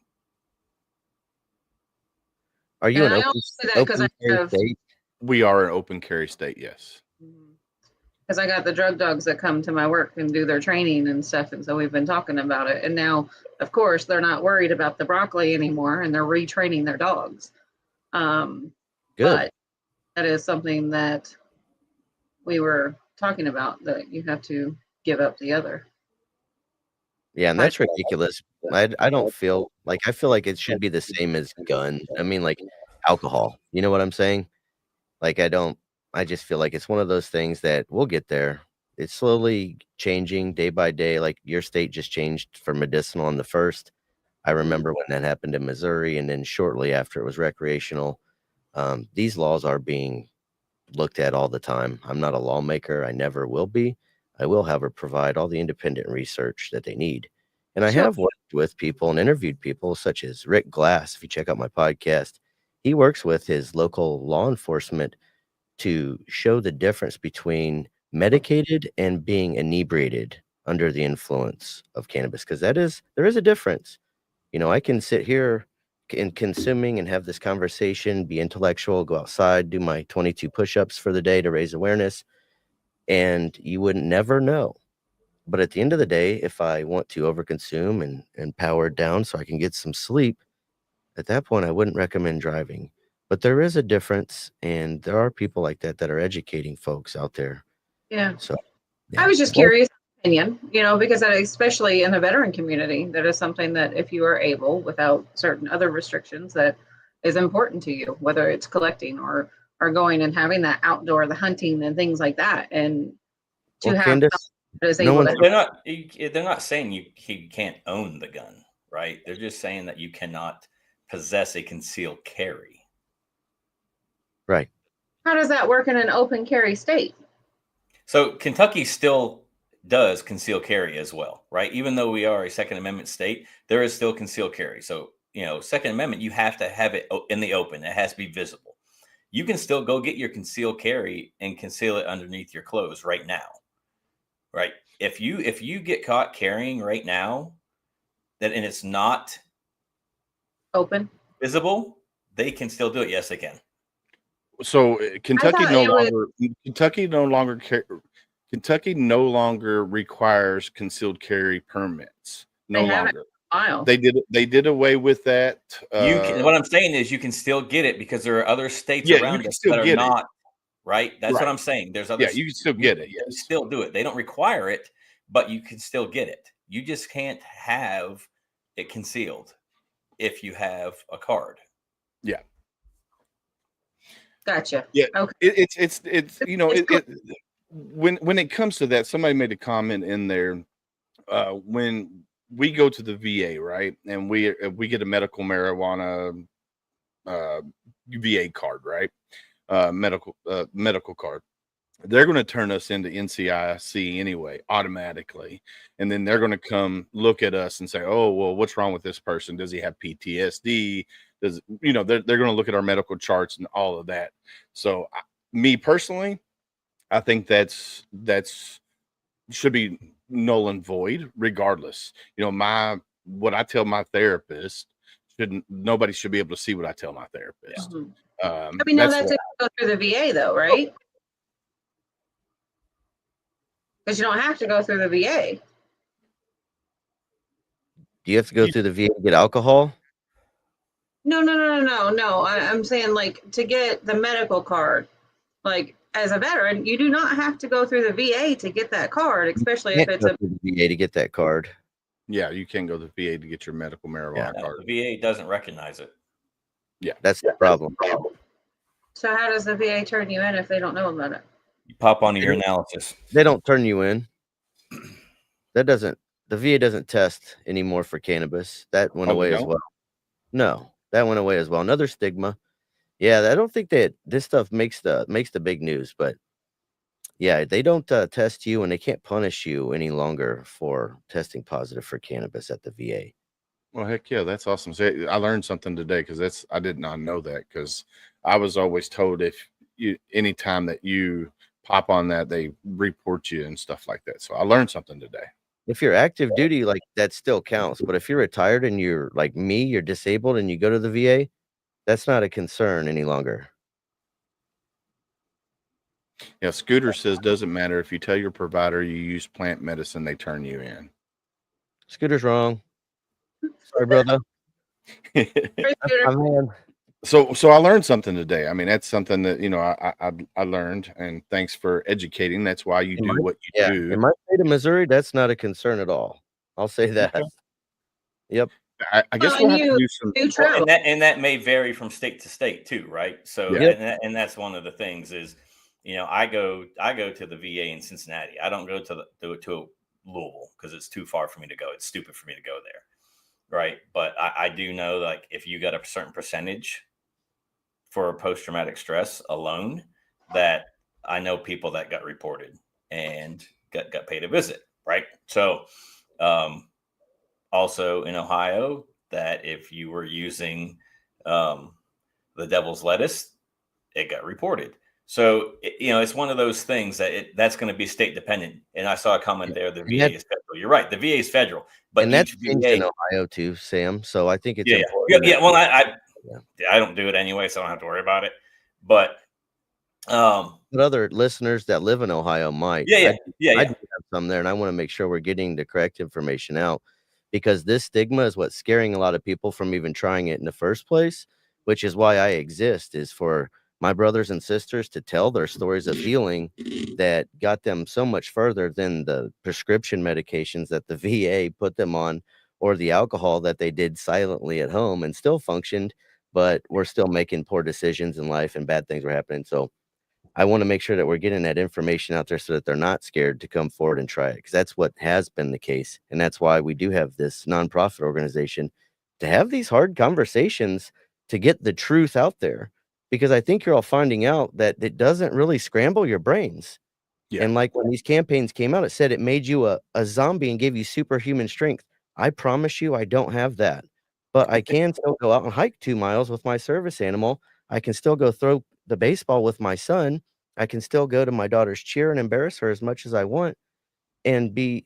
Are you
And
an
I only say that 'cause
open
I
carry
have-
state?
We are an open carry state. Yes.
because I got the drug dogs that come to my work and do their training and stuff. And so we've been talking about it. And now, of course, they're not worried about the broccoli anymore and they're retraining their dogs.
Good.
But that is something that we were talking about, that you have to give up the other.
Yeah, and that's ridiculous. I don't feel like I feel like it should be the same as gun. I mean, like alcohol. You know what I'm saying? Like I just feel like it's one of those things that we'll get there. It's slowly changing day by day. Like your state just changed for medicinal on the first. I remember when that happened in Missouri, and then shortly after it was recreational. These laws are being looked at all the time. I'm not a lawmaker. I never will be. I will, however, provide all the independent research that they need. And I
Sure.
have worked with people and interviewed people such as Rick Glass. If you check out my podcast, he works with his local law enforcement to show the difference between medicated and being inebriated under the influence of cannabis, because there is a difference. You know, I can sit here and consuming and have this conversation, be intellectual, go outside, do my 22 push-ups for the day to raise awareness, and you would never know. But at the end of the day, if I want to overconsume and power it down so I can get some sleep, at that point I wouldn't recommend driving. But there is a difference, and there are people like that that are educating folks out there.
Yeah.
So
I was just curious opinion, because especially in the veteran community, that is something that if you are able, without certain other restrictions, that is important to you, whether it's collecting or going and having that outdoor, the hunting and things like that. And to
Well,
have
Candace,
that is
no
able
one's
to,
They're not saying you can't own the gun, right? They're just saying that you cannot possess a concealed carry.
right.
how does that work in an open carry state?
So Kentucky still does concealed carry as well, right? Even though we are a Second Amendment state, there is still concealed carry. So, Second Amendment, you have to have it in the open. It has to be visible. You can still go get your concealed carry and conceal it underneath your clothes right now, right? If you get caught carrying right now, and it's not
Open.
visible, they can still do it. Yes, they can.
So Kentucky
thought
no
it was-
longer Kentucky no longer requires concealed carry permits. No
They haven't.
longer.
Wow.
They did away with that.
What I'm saying is you can still get it because there are other states
Yeah, you
around
can
us
still
that are
get it.
not, right? That's what
Right.
I'm saying. There's other
Yeah, you can still get it.
you can
Yes.
still do it. They don't require it, but you can still get it. You just can't have it concealed if you have a card.
Yeah.
Gotcha.
Yeah.
Okay.
It's when it comes to that, somebody made a comment in there. When we go to the VA, right, and we get a medical marijuana VA card, right, medical card, they're going to turn us into NCIC anyway, automatically, and then they're going to come look at us and say, "Oh, well, what's wrong with this person? Does he have PTSD? Does they're going to look at our medical charts and all of that." So, me personally, I think that's should be null and void, regardless. What I tell my therapist nobody should be able to see what I tell my therapist.
Mhm.
Um,
I mean, no,
that's
that's if you go through the VA though, right? Because you don't have to go through the VA.
Do you have to go through the VA to get alcohol?
No. I'm saying like to get the medical card, like as a veteran, you do not have to go through the VA to get that card, especially if
Can't
it's
go
a
through the VA to get that card.
Yeah, you can go to the VA to get your medical marijuana
No,
card.
the VA doesn't recognize it.
That's the problem.
So how does the VA turn you in if they don't know about it?
You pop onto your analysis.
They don't turn you in. The VA doesn't test anymore for cannabis. That went
Oh,
away
they
as
don't?
well. No, that went away as well. Another stigma. Yeah, I don't think that this stuff makes the big news, but yeah, they don't test you and they can't punish you any longer for testing positive for cannabis at the VA.
Well, heck yeah, that's awesome. See, I learned something today because I did not know that, because I was always told anytime that you pop on that, they report you and stuff like that. So I learned something today.
If you're active duty, like that still counts. But if you're retired and you're like me, you're disabled and you go to the VA, that's not a concern any longer.
Yeah, Scooter says doesn't matter if you tell your provider you use plant medicine, they turn you in.
Scooter's wrong. Sorry, brother.
Right, Scooter?
My man.
So I learned something today. I mean, that's something that I learned, and thanks for educating. That's why you do what you do.
In my state of Missouri, that's not a concern at all. I'll say that.
Okay.
Yep.
I guess
Well,
we'll
and
have to do some.
do travel.
And that may vary from state to state too, right? So
Yeah.
and that's one of the things is, I go to the VA in Cincinnati. I don't go to Louisville because it's too far for me to go. It's stupid for me to go there, right? But I do know, like, if you got a certain percentage for post traumatic stress alone, that I know people that got reported and got paid a visit, right? So also in Ohio, that if you were using the devil's lettuce, it got reported. So it's one of those things that's going to be state dependent. And I saw a comment there: the VA is federal. You're right, the VA is federal, but
and that's
each
changed
VA
in Ohio too, Sam. So I think it's
yeah.
important.
Well, I don't do it anyway, so I don't have to worry about it. But
other listeners that live in Ohio might. I do have some there, and I want to make sure we're getting the correct information out, because this stigma is what's scaring a lot of people from even trying it in the first place, which is why I exist, is for my brothers and sisters to tell their stories of healing that got them so much further than the prescription medications that the VA put them on, or the alcohol that they did silently at home and still functioned, but we're still making poor decisions in life and bad things were happening. So I want to make sure that we're getting that information out there so that they're not scared to come forward and try it, because that's what has been the case. And that's why we do have this nonprofit organization to have these hard conversations to get the truth out there, because I think you're all finding out that it doesn't really scramble your brains.
Yeah.
And like when these campaigns came out, it said it made you a zombie and gave you superhuman strength. I promise you, I don't have that, but I can still go out and hike 2 miles with my service animal. I can still go throw the baseball with my son. I can still go to my daughter's cheer and embarrass her as much as I want and be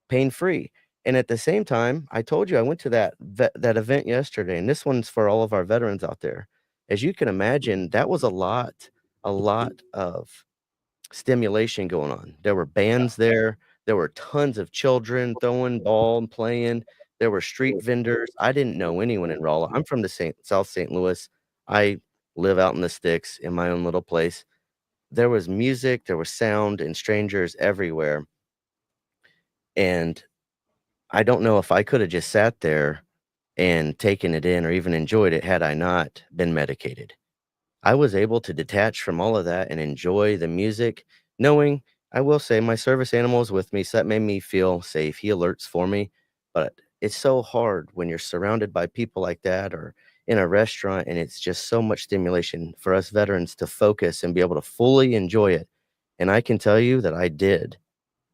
pain-free. And at the same time, I told you I went to that event yesterday, and this one's for all of our veterans out there. As you can imagine, that was a lot of stimulation going on. There were bands there. There were tons of children throwing ball and playing. There were street vendors. I didn't know anyone in Rolla. I'm from the South St. Louis. I live out in the sticks in my own little place. There was music, there was sound, and strangers everywhere. And I don't know if I could have just sat there and taken it in or even enjoyed it had I not been medicated. I was able to detach from all of that and enjoy the music, knowing, I will say, my service animal is with me, so that made me feel safe. He alerts for me, but it's so hard when you're surrounded by people like that, or in a restaurant, and it's just so much stimulation for us veterans to focus and be able to fully enjoy it. And I can tell you that I did,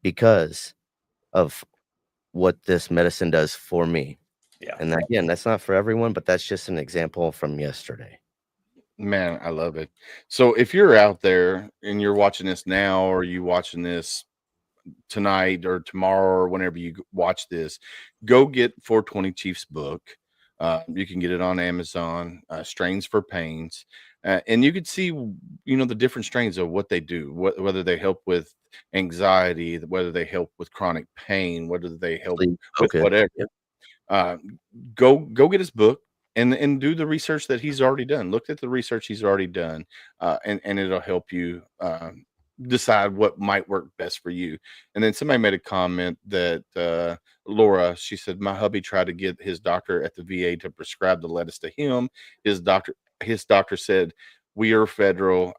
because of what this medicine does for me.
Yeah.
And again, that's not for everyone, but that's just an example from yesterday.
Man, I love it. So if you're out there and you're watching this now, or you watching this tonight or tomorrow, or whenever you watch this, go get 420 Chief's book. You can get it on Amazon, Strains for Pains. And you can see, the different strains of what they do, whether they help with anxiety, whether they help with chronic pain, whether they help with whatever. Go get his book and do the research that he's already done. Look at the research he's already done, and it'll help you decide what might work best for you. And then somebody made a comment that Laura, she said, my hubby tried to get his doctor at the VA to prescribe the lettuce to him. His doctor said, we are federal.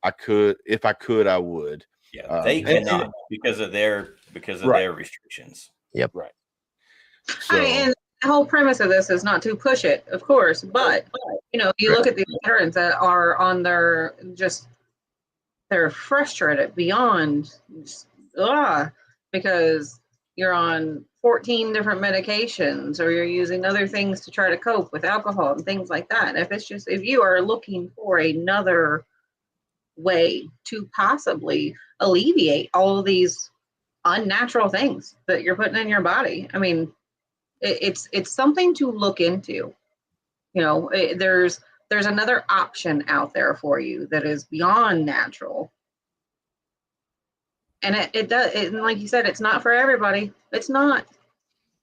If I could, I would.
Yeah, they cannot because of their restrictions.
Yep.
Right. So,
and the whole premise of this is not to push it, of course, but you look at these veterans that are on they're frustrated beyond because you're on 14 different medications, or you're using other things to try to cope with alcohol and things like that. And if you are looking for another way to possibly alleviate all of these unnatural things that you're putting in your body, I mean, it's something to look into. There's another option out there for you that is beyond natural. And it does, and like you said, it's not for everybody. It's not.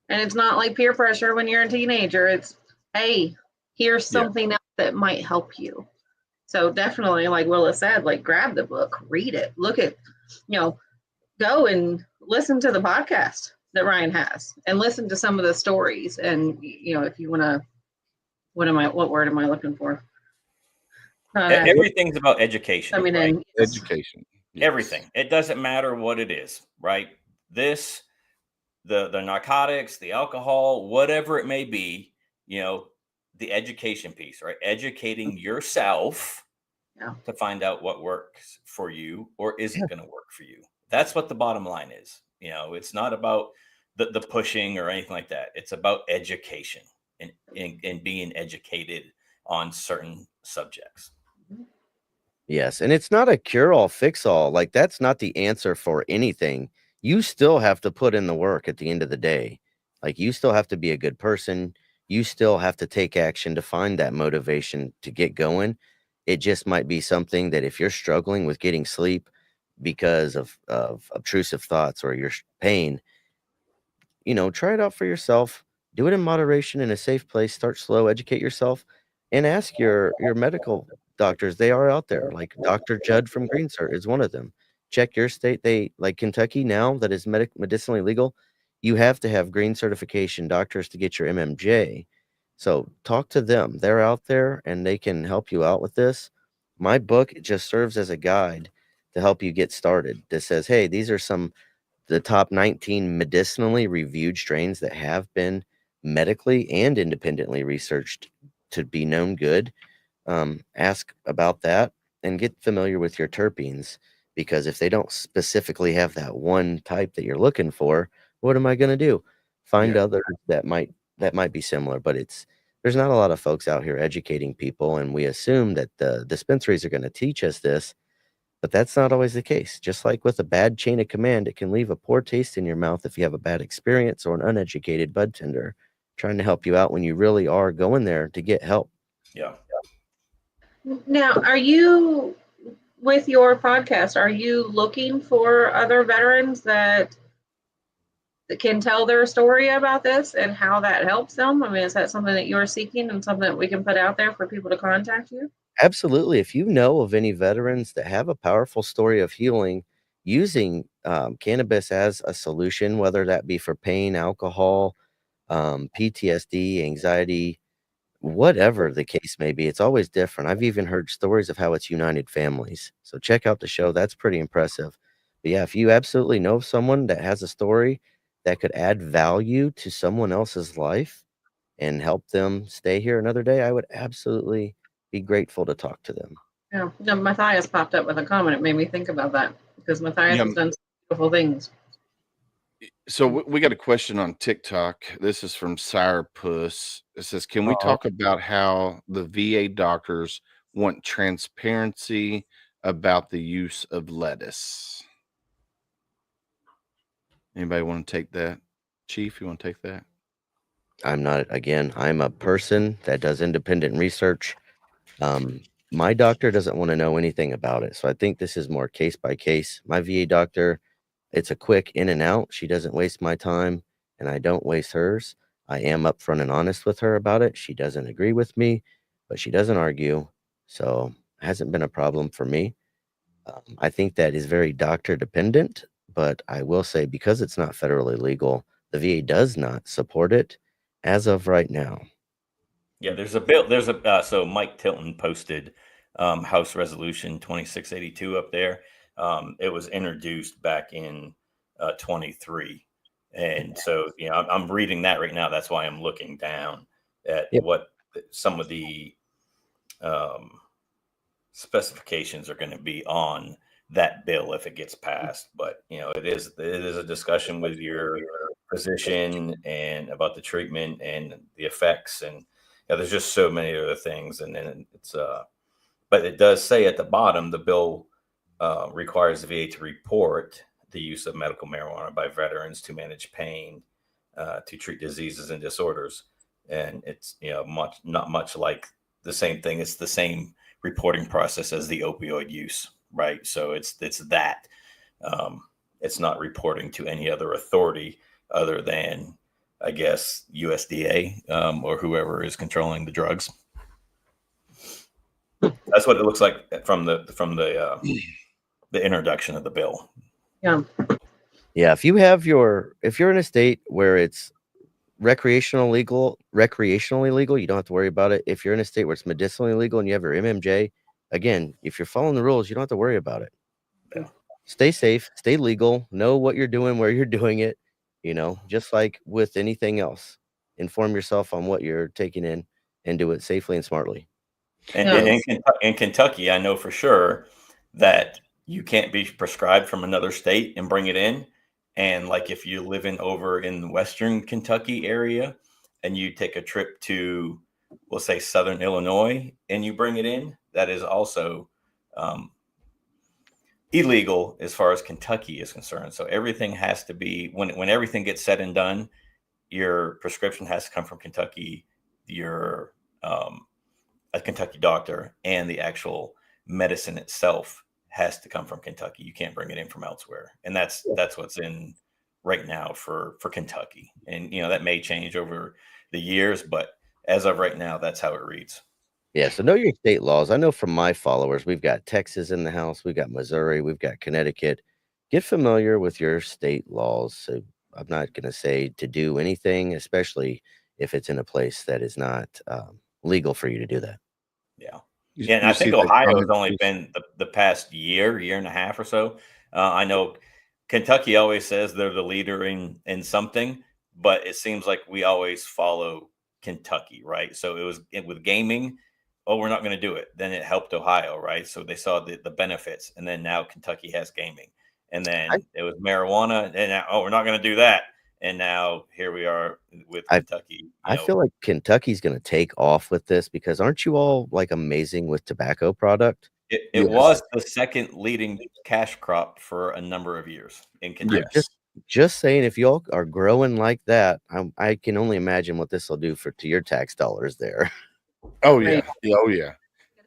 And it's not like peer pressure when you're a teenager. It's, hey, here's something else that might help you. So definitely, like Willa said, like grab the book, read it, look at, go and listen to the podcast that Ryan has and listen to some of the stories. And, if you want to, what word am I looking for?
Everything's about education.
I mean,
right?
Education. Yes.
Everything. It doesn't matter what it is, right? The narcotics, the alcohol, whatever it may be, the education piece, right? Educating yourself to find out what works for you or isn't going to work for you. That's what the bottom line is. It's not about the pushing or anything like that. It's about education and being educated on certain subjects.
Yes. And it's not a cure all, fix all. Like, that's not the answer for anything. You still have to put in the work at the end of the day. Like, you still have to be a good person. You still have to take action to find that motivation to get going. It just might be something that if you're struggling with getting sleep because of obtrusive thoughts or your pain, try it out for yourself. Do it in moderation in a safe place. Start slow, educate yourself, and ask your medical doctors. They are out there. Like Dr. Judd from GreenCert is one of them. Check your state. They, like Kentucky now, that is medicinally legal, you have to have green certification doctors to get your MMJ. So talk to them. They're out there and they can help you out with this. My book just serves as a guide to help you get started. That says, hey, these are the top 19 medicinally reviewed strains that have been medically and independently researched to be known good. Ask about that and get familiar with your terpenes, because if they don't specifically have that one type that you're looking for, what am I going to do? Find others that might be similar. But there's not a lot of folks out here educating people, and we assume that the dispensaries are going to teach us this, but that's not always the case. Just like with a bad chain of command, it can leave a poor taste in your mouth if you have a bad experience or an uneducated bud tender trying to help you out when you really are going there to get help.
Yeah.
Now, are you, with your podcast, are you looking for other veterans that can tell their story about this and how that helps them? I mean, is that something that you're seeking and something that we can put out there for people to contact you?
Absolutely. If you know of any veterans that have a powerful story of healing using cannabis as a solution, whether that be for pain, alcohol, PTSD, anxiety, whatever the case may be, it's always different. I've even heard stories of how it's united families. So check out the show. That's pretty impressive. But yeah, if you absolutely know of someone that has a story that could add value to someone else's life and help them stay here another day, I would absolutely be grateful to talk to them.
Yeah, no, Matthias popped up with a comment. It made me think about that because Matthias has done some beautiful things.
So we got a question on TikTok. This is from Sourpuss. It says, can we talk about how the VA doctors want transparency about the use of lettuce? Anybody want to take that? Chief, you want to take that?
I'm a person that does independent research. My doctor doesn't want to know anything about it. So I think this is more case by case. My VA doctor, it's a quick in and out. She doesn't waste my time and I don't waste hers. I am upfront and honest with her about it. She doesn't agree with me, but she doesn't argue. So it hasn't been a problem for me. I think that is very doctor dependent, but I will say, because it's not federally legal, the VA does not support it as of right now.
Yeah, there's a bill. So Mike Tilton posted House Resolution 2682 up there. It was introduced back in 23. And so, I'm reading that right now. That's why I'm looking down at what some of the specifications are going to be on that bill if it gets passed. But, it is a discussion with your physician and about the treatment and the effects. And there's just so many other things. And then it's but it does say at the bottom, the bill requires the VA to report the use of medical marijuana by veterans to manage pain, to treat diseases and disorders. And it's, not much like the same thing. It's the same reporting process as the opioid use, right? So it's that. it's not reporting to any other authority other than, I guess, USDA or whoever is controlling the drugs. That's what it looks like from the introduction of the bill.
Yeah.
Yeah, if you're in a state where it's recreationally legal, you don't have to worry about it. If you're in a state where it's medicinally legal and you have your MMJ, again, if you're following the rules, you don't have to worry about it.
Yeah.
Stay safe, stay legal, know what you're doing, where you're doing it, just like with anything else. Inform yourself on what you're taking in and do it safely and smartly.
And in Kentucky, I know for sure that you can't be prescribed from another state and bring it in. And like if you live over in the Western Kentucky area and you take a trip to, we'll say, Southern Illinois, and you bring it in, that is also illegal as far as Kentucky is concerned. So everything has to be, when everything gets said and done, your prescription has to come from Kentucky, your a Kentucky doctor, and the actual medicine itself has to come from Kentucky. You can't bring it in from elsewhere. And that's what's in right now for Kentucky. And, that may change over the years, but as of right now, that's how it reads.
Yeah. So know your state laws. I know from my followers, we've got Texas in the house. We've got Missouri. We've got Connecticut. Get familiar with your state laws. So I'm not going to say to do anything, especially if it's in a place that is not legal for you to do that.
Yeah. Yeah, and I think Ohio has only been the past year and a half or so. I know Kentucky always says they're the leader in something, but it seems like we always follow Kentucky, right? So it was with gaming. Oh, we're not going to do it. Then it helped Ohio, right? So they saw the benefits, and then now Kentucky has gaming, and then it was marijuana, and now, we're not going to do that. And now here we are with Kentucky.
I feel like Kentucky's going to take off with this because aren't you all like amazing with tobacco product?
It was the second leading cash crop for a number of years in Kentucky.
Yeah, just saying, if y'all are growing like that, I can only imagine what this will do to your tax dollars there.
Oh yeah, oh yeah.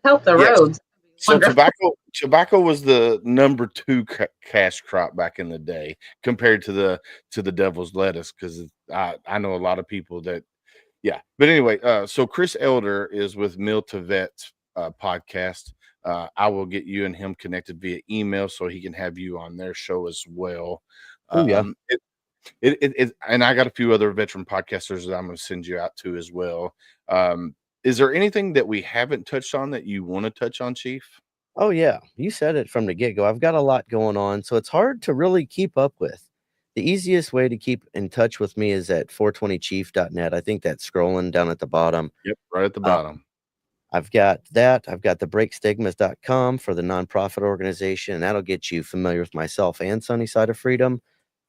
Help the roads.
So tobacco was the number 2 cash crop back in the day compared to the devil's lettuce, because I know a lot of people that, yeah. But anyway, so Chris Elder is with Mill to Vet podcast. I will get you and him connected via email so he can have you on their show as well.
Yeah.
And I got a few other veteran podcasters that I'm going to send you out to as well. Is there anything that we haven't touched on that you want to touch on, Chief?
Oh, yeah. You said it from the get-go. I've got a lot going on, so it's hard to really keep up with. The easiest way to keep in touch with me is at 420chief.net. I think that's scrolling down at the bottom.
Yep, right at the bottom.
I've got that. I've got the breakstigmas.com for the nonprofit organization, and that'll get you familiar with myself and Sunny Side of Freedom.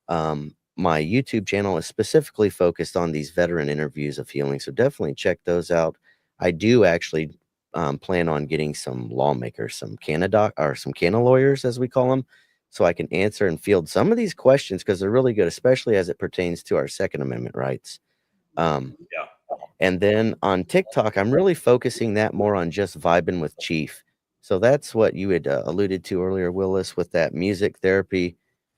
My YouTube channel is specifically focused on these veteran interviews of healing, so definitely check those out. I do actually plan on getting some lawmakers, some canna lawyers, as we call them, so I can answer and field some of these questions because they're really good, especially as it pertains to our Second Amendment rights. And then on TikTok, I'm really focusing that more on just vibing with Chief. So that's what you had alluded to earlier, Willis, with that music therapy,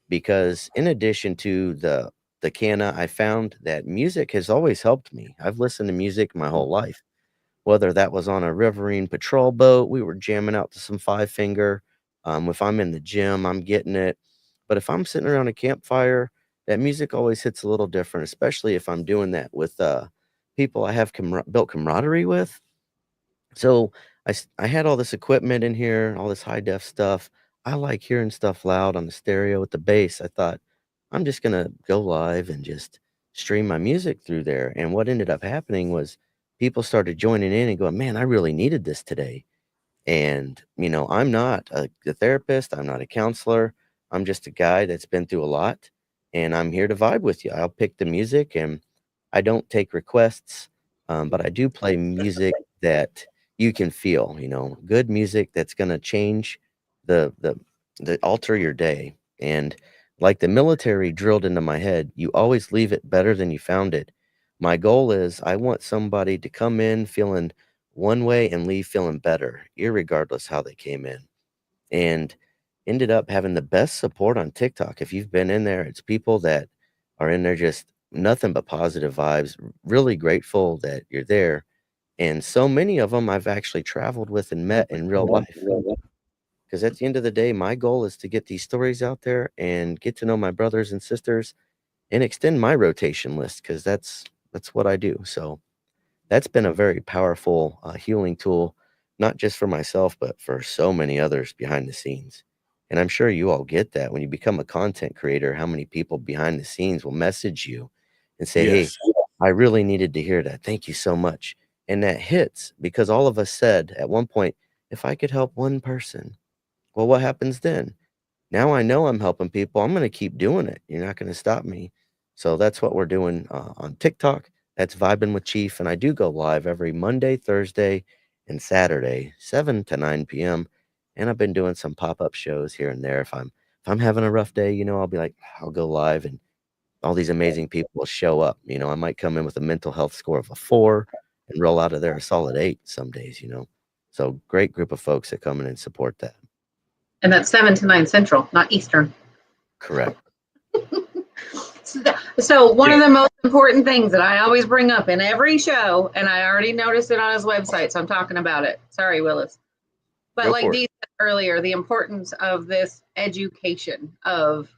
because in addition to the canna, I found that music has always helped me. I've listened to music my whole life. Whether that was on a riverine patrol boat, we were jamming out to some Five Finger. If I'm in the gym, I'm getting it. But if I'm sitting around a campfire, that music always hits a little different, especially if I'm doing that with people I have built camaraderie with. So I had all this equipment in here, all this high def stuff. I like hearing stuff loud on the stereo with the bass. I thought, I'm just going to go live and just stream my music through there. And what ended up happening was people started joining in and going, man, I really needed this today. And, I'm not a therapist. I'm not a counselor. I'm just a guy that's been through a lot. And I'm here to vibe with you. I'll pick the music, and I don't take requests, but I do play music that you can feel, good music that's going to change the alter your day. And like the military drilled into my head, you always leave it better than you found it. My goal is I want somebody to come in feeling one way and leave feeling better, irregardless how they came in. And ended up having the best support on TikTok. If you've been in there, it's people that are in there just nothing but positive vibes, really grateful that you're there. And so many of them I've actually traveled with and met in real life. Because at the end of the day, my goal is to get these stories out there and get to know my brothers and sisters and extend my rotation list, because that's what I do. So that's been a very powerful healing tool, not just for myself, but for so many others behind the scenes. And I'm sure you all get that when you become a content creator, how many people behind the scenes will message you and say, hey,
Yes.
I really needed to hear that. Thank you so much. And that hits because all of us said at one point, if I could help one person, well, what happens then? Now I know I'm helping people. I'm going to keep doing it. You're not going to stop me. So that's what we're doing on TikTok. That's Vibin with Chief. And I do go live every Monday, Thursday, and Saturday, 7 to 9 p.m. And I've been doing some pop-up shows here and there. If I'm having a rough day, I'll be like, I'll go live and all these amazing people will show up. I might come in with a mental health score of a 4 and roll out of there a solid 8 some days. So great group of folks that come in and support that.
And that's 7 to 9 Central, not Eastern.
Correct.
So one of the most important things that I always bring up in every show, and I already noticed it on his website, so I'm talking about it. Sorry, Willis. But like Dee said earlier, the importance of this education of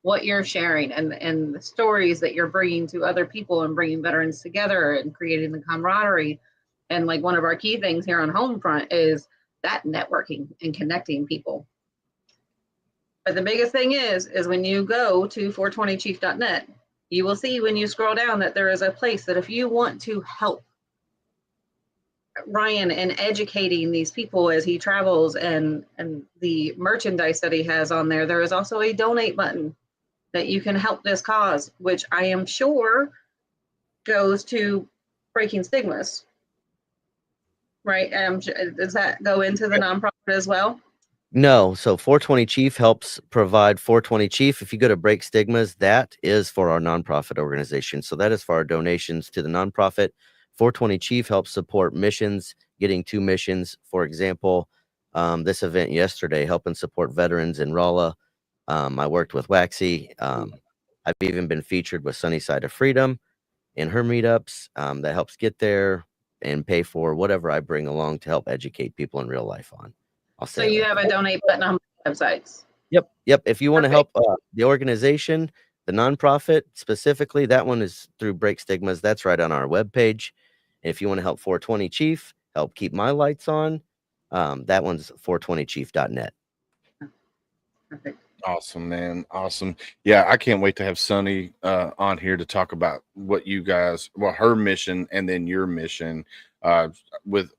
what you're sharing and the stories that you're bringing to other people and bringing veterans together and creating the camaraderie. And like one of our key things here on Homefront is that networking and connecting people. But the biggest thing is when you go to 420chief.net, you will see when you scroll down that there is a place that if you want to help Ryan in educating these people as he travels and the merchandise that he has on there, there is also a donate button that you can help this cause, which I am sure goes to Breaking Stigmas, right? Does that go into the nonprofit as well?
No. So 420 Chief helps provide 420 Chief. If you go to Break Stigmas, that is for our nonprofit organization. So that is for our donations to the nonprofit. 420 Chief helps support missions, getting 2 missions. For example, this event yesterday, helping support veterans in Rolla. I worked with Waxy. I've even been featured with Sunnyside of Freedom in her meetups. That helps get there and pay for whatever I bring along to help educate people in real life on.
So you have a donate button on websites.
Yep. If you want to help the organization, the nonprofit specifically, that one is through Break Stigmas. That's right on our webpage. And if you want to help 420 Chief, help keep my lights on, that one's 420chief.net.
Perfect.
Awesome, man. Awesome. Yeah, I can't wait to have Sunny on here to talk about what you guys, her mission and then your mission with,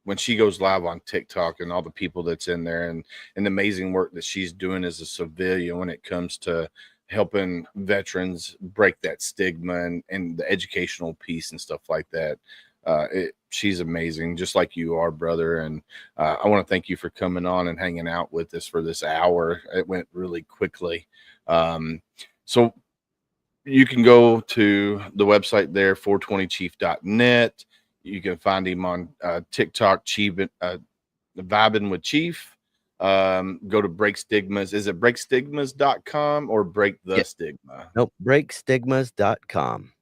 when she goes live on TikTok and all the people that's in there and the amazing work that she's doing as a civilian when it comes to helping veterans break that stigma and the educational piece and stuff like that. She's amazing, just like you are, brother. And I want to thank you for coming on and hanging out with us for this hour. It went really quickly. So you can go to the website there, 420chief.net. You can find him on TikTok, Vibin with Chief. Go to Break Stigmas. Is it breakstigmas.com or Break the Stigma?
Nope, breakstigmas.com.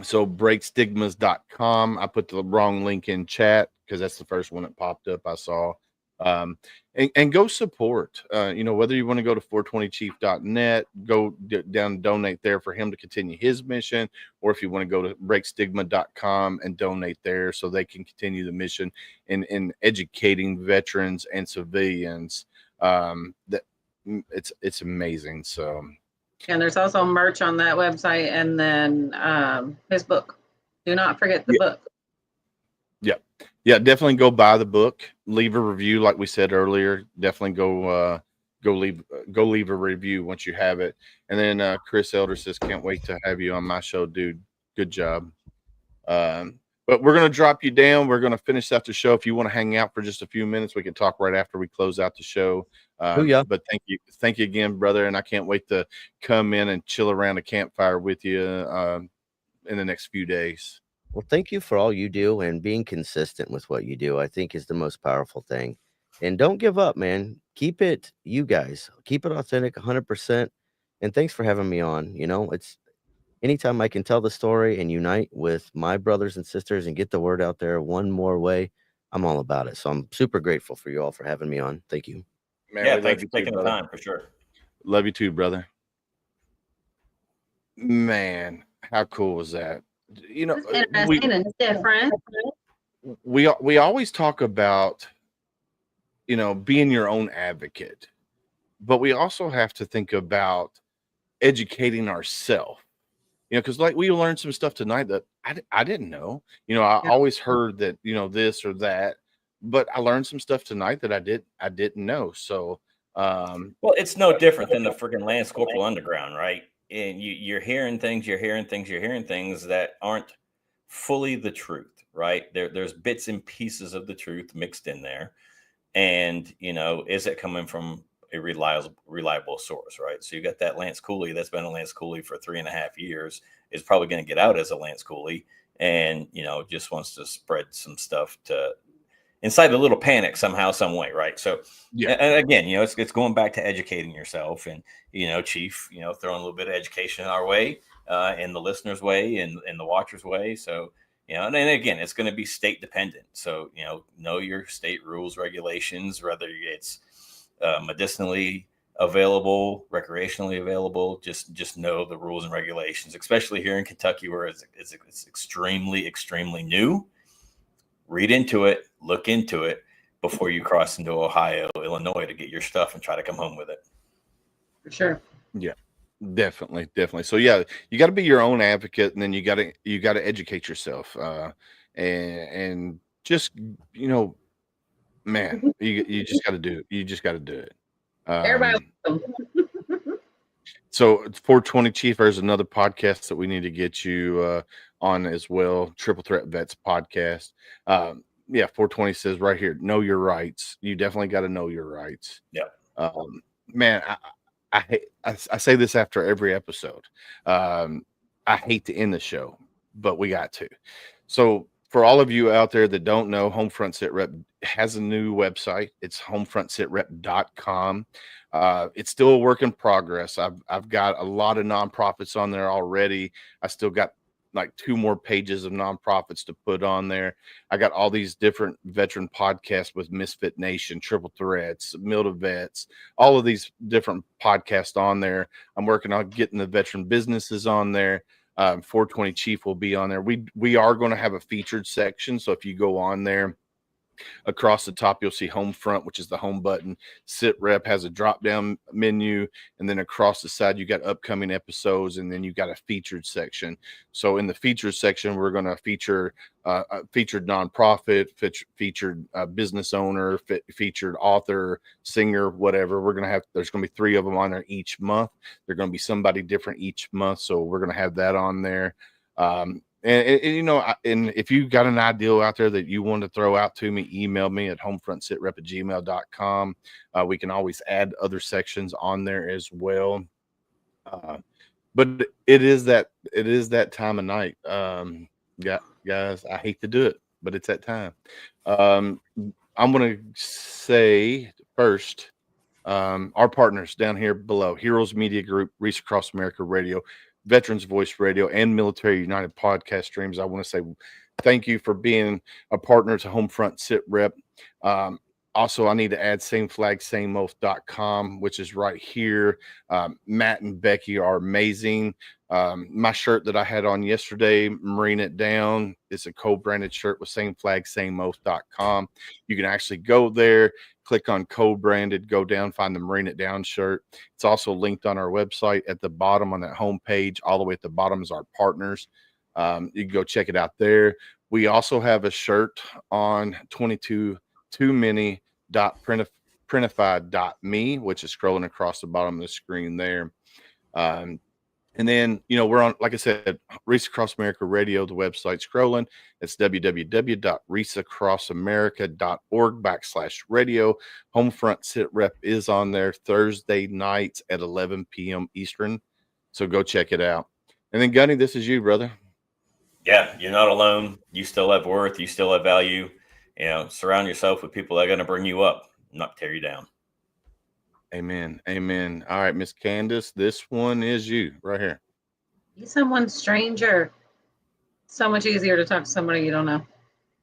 So breakstigmas.com. I put the wrong link in chat because that's the first one that popped up I saw. And go support, whether you want to go to 420chief.net, go down and donate there for him to continue his mission, or if you want to go to breakstigma.com and donate there so they can continue the mission in educating veterans and civilians. That it's amazing. So,
and there's also merch on that website, and then his book. Do not forget the book.
Yeah, definitely go buy the book. Leave a review, like we said earlier. Definitely go leave a review once you have it. And then Chris Elder says, "Can't wait to have you on my show, dude. Good job." But we're gonna drop you down. We're gonna finish out the show. If you want to hang out for just a few minutes, we can talk right after we close out the show. But thank you again, brother. And I can't wait to come in and chill around a campfire with you in the next few days.
Well, thank you for all you do, and being consistent with what you do, I think, is the most powerful thing. And don't give up, man. Keep it, you guys, keep it authentic 100%. And thanks for having me on. It's anytime I can tell the story and unite with my brothers and sisters and get the word out there one more way, I'm all about it. So I'm super grateful for you all for having me on. Thank you.
Man,
Yeah,
we
thanks
love
for
you too,
taking the
brother.
time for sure.
Love you too, brother. Man, how cool was that?
It's interesting and different.
We always talk about being your own advocate, but we also have to think about educating ourselves. Because like we learned some stuff tonight that I didn't know. I
Yeah.
always heard that this or that, but I learned some stuff tonight that I didn't know. So
Well, it's no different than the freaking Lance Corporal Underground, right? And you're hearing things, you're hearing things that aren't fully the truth, right? There's bits and pieces of the truth mixed in there. And, is it coming from a reliable source, right? So you got that Lance Cooley that's been a Lance Cooley for 3.5 years, is probably going to get out as a Lance Cooley and, just wants to spread some stuff to incite a little panic somehow, some way, right? So,
Yeah.
and again, it's going back to educating yourself, and Chief, throwing a little bit of education our way, in the listeners' way, and in the watchers' way. So, and then again, it's going to be state dependent. So, know your state rules, regulations, whether it's medicinally available, recreationally available. Just know the rules and regulations, especially here in Kentucky, where it's extremely, extremely new. Read into it, look into it before you cross into Ohio, Illinois to get your stuff and try to come home with it.
For sure.
Yeah, definitely. So yeah, you got to be your own advocate, and then you got to educate yourself, and just man, you just got to do it. You just got to do it.
Everybody.
So 420 Chief, there's another podcast that we need to get you on as well. Triple Threat Vets podcast. Yeah, 420 says right here, know your rights. You definitely got to know your rights.
Yeah.
Man, I say this after every episode. I hate to end the show, but we got to. So for all of you out there that don't know, HomeFront Sitrep has a new website. It's homefrontsitrep.com. It's still a work in progress. I've got a lot of nonprofits on there already. I still got like 2 more pages of nonprofits to put on there. I got all these different veteran podcasts with Misfit Nation, Triple Threats, Mill to Vets, all of these different podcasts on there. I'm working on getting the veteran businesses on there. 420 Chief will be on there. We are going to have a featured section. So if you go on there, across the top, you'll see HomeFront, which is the home button. Sitrep has a drop-down menu, and then across the side, you got upcoming episodes, and then you got a featured section. So in the featured section, we're going to feature a featured nonprofit, featured business owner, featured author, singer, whatever. There's going to be 3 of them on there each month. They're going to be somebody different each month, so we're going to have that on there. And if you got an idea out there that you want to throw out to me, email me at homefrontsitrep@gmail.com. We can always add other sections on there as well. But it is that time of night. Guys, I hate to do it, but it's that time. I'm going to say first, our partners down here below, Heroes Media Group, Reach Across America Radio, Veterans Voice Radio, and Military United podcast streams. I want to say thank you for being a partner to HomeFront Sitrep. Also, I need to add sameflagsameoath.com, which is right here. Matt and Becky are amazing. My shirt that I had on yesterday, Marine It Down, is a co-branded shirt with sameflagsameoath.com. You can actually go there, click on co-branded, go down, find the Marine It Down shirt. It's also linked on our website at the bottom on that homepage. All the way at the bottom is our partners. You can go check it out there. We also have a shirt on 22toomany.printify.me, which is scrolling across the bottom of the screen there. And then, we're on, like I said, Reach Across America Radio, the website scrolling. It's www.reachacrossamerica.org/radio. HomeFront Sitrep is on there Thursday nights at 11 p.m. Eastern. So go check it out. And then, Gunny, this is you, brother.
Yeah, you're not alone. You still have worth. You still have value. Surround yourself with people that are going to bring you up. not tear you down.
Amen. Amen. All right, Miss Candace, this one is you right here.
Be someone stranger. So much easier to talk to somebody you don't know.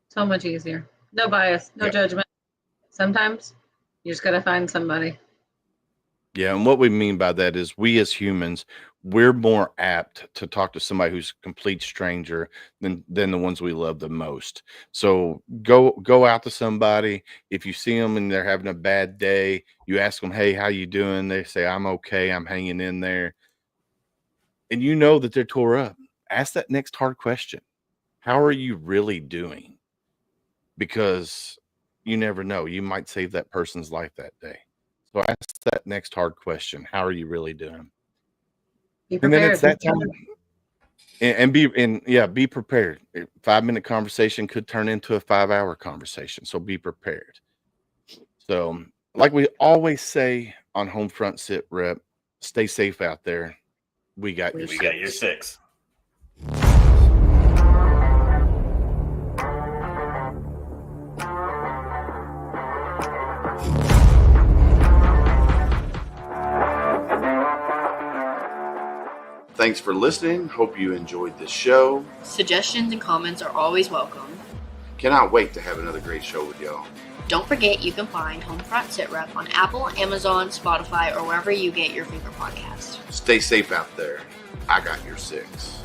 So much easier. No bias, no judgment. Sometimes you just got to find somebody.
Yeah, and what we mean by that is we as humans, we're more apt to talk to somebody who's a complete stranger than the ones we love the most. So go out to somebody. If you see them and they're having a bad day, you ask them, "Hey, how you doing?" They say, "I'm okay. I'm hanging in there." And you know that they're tore up. Ask that next hard question. How are you really doing? Because you never know. You might save that person's life that day. So ask that next hard question. How are you really doing?
Be
And then
prepared.
it's that time. Be prepared. A 5-minute conversation could turn into a 5-hour conversation. So be prepared. So like we always say on HomeFront Sitrep, stay safe out there. We got your
We
six.
got your 6.
Thanks for listening. Hope you enjoyed the show.
Suggestions and comments are always welcome.
Cannot wait to have another great show with y'all.
Don't forget you can find HomeFront Sitrep on Apple, Amazon, Spotify, or wherever you get your favorite podcasts.
Stay safe out there. I got your 6.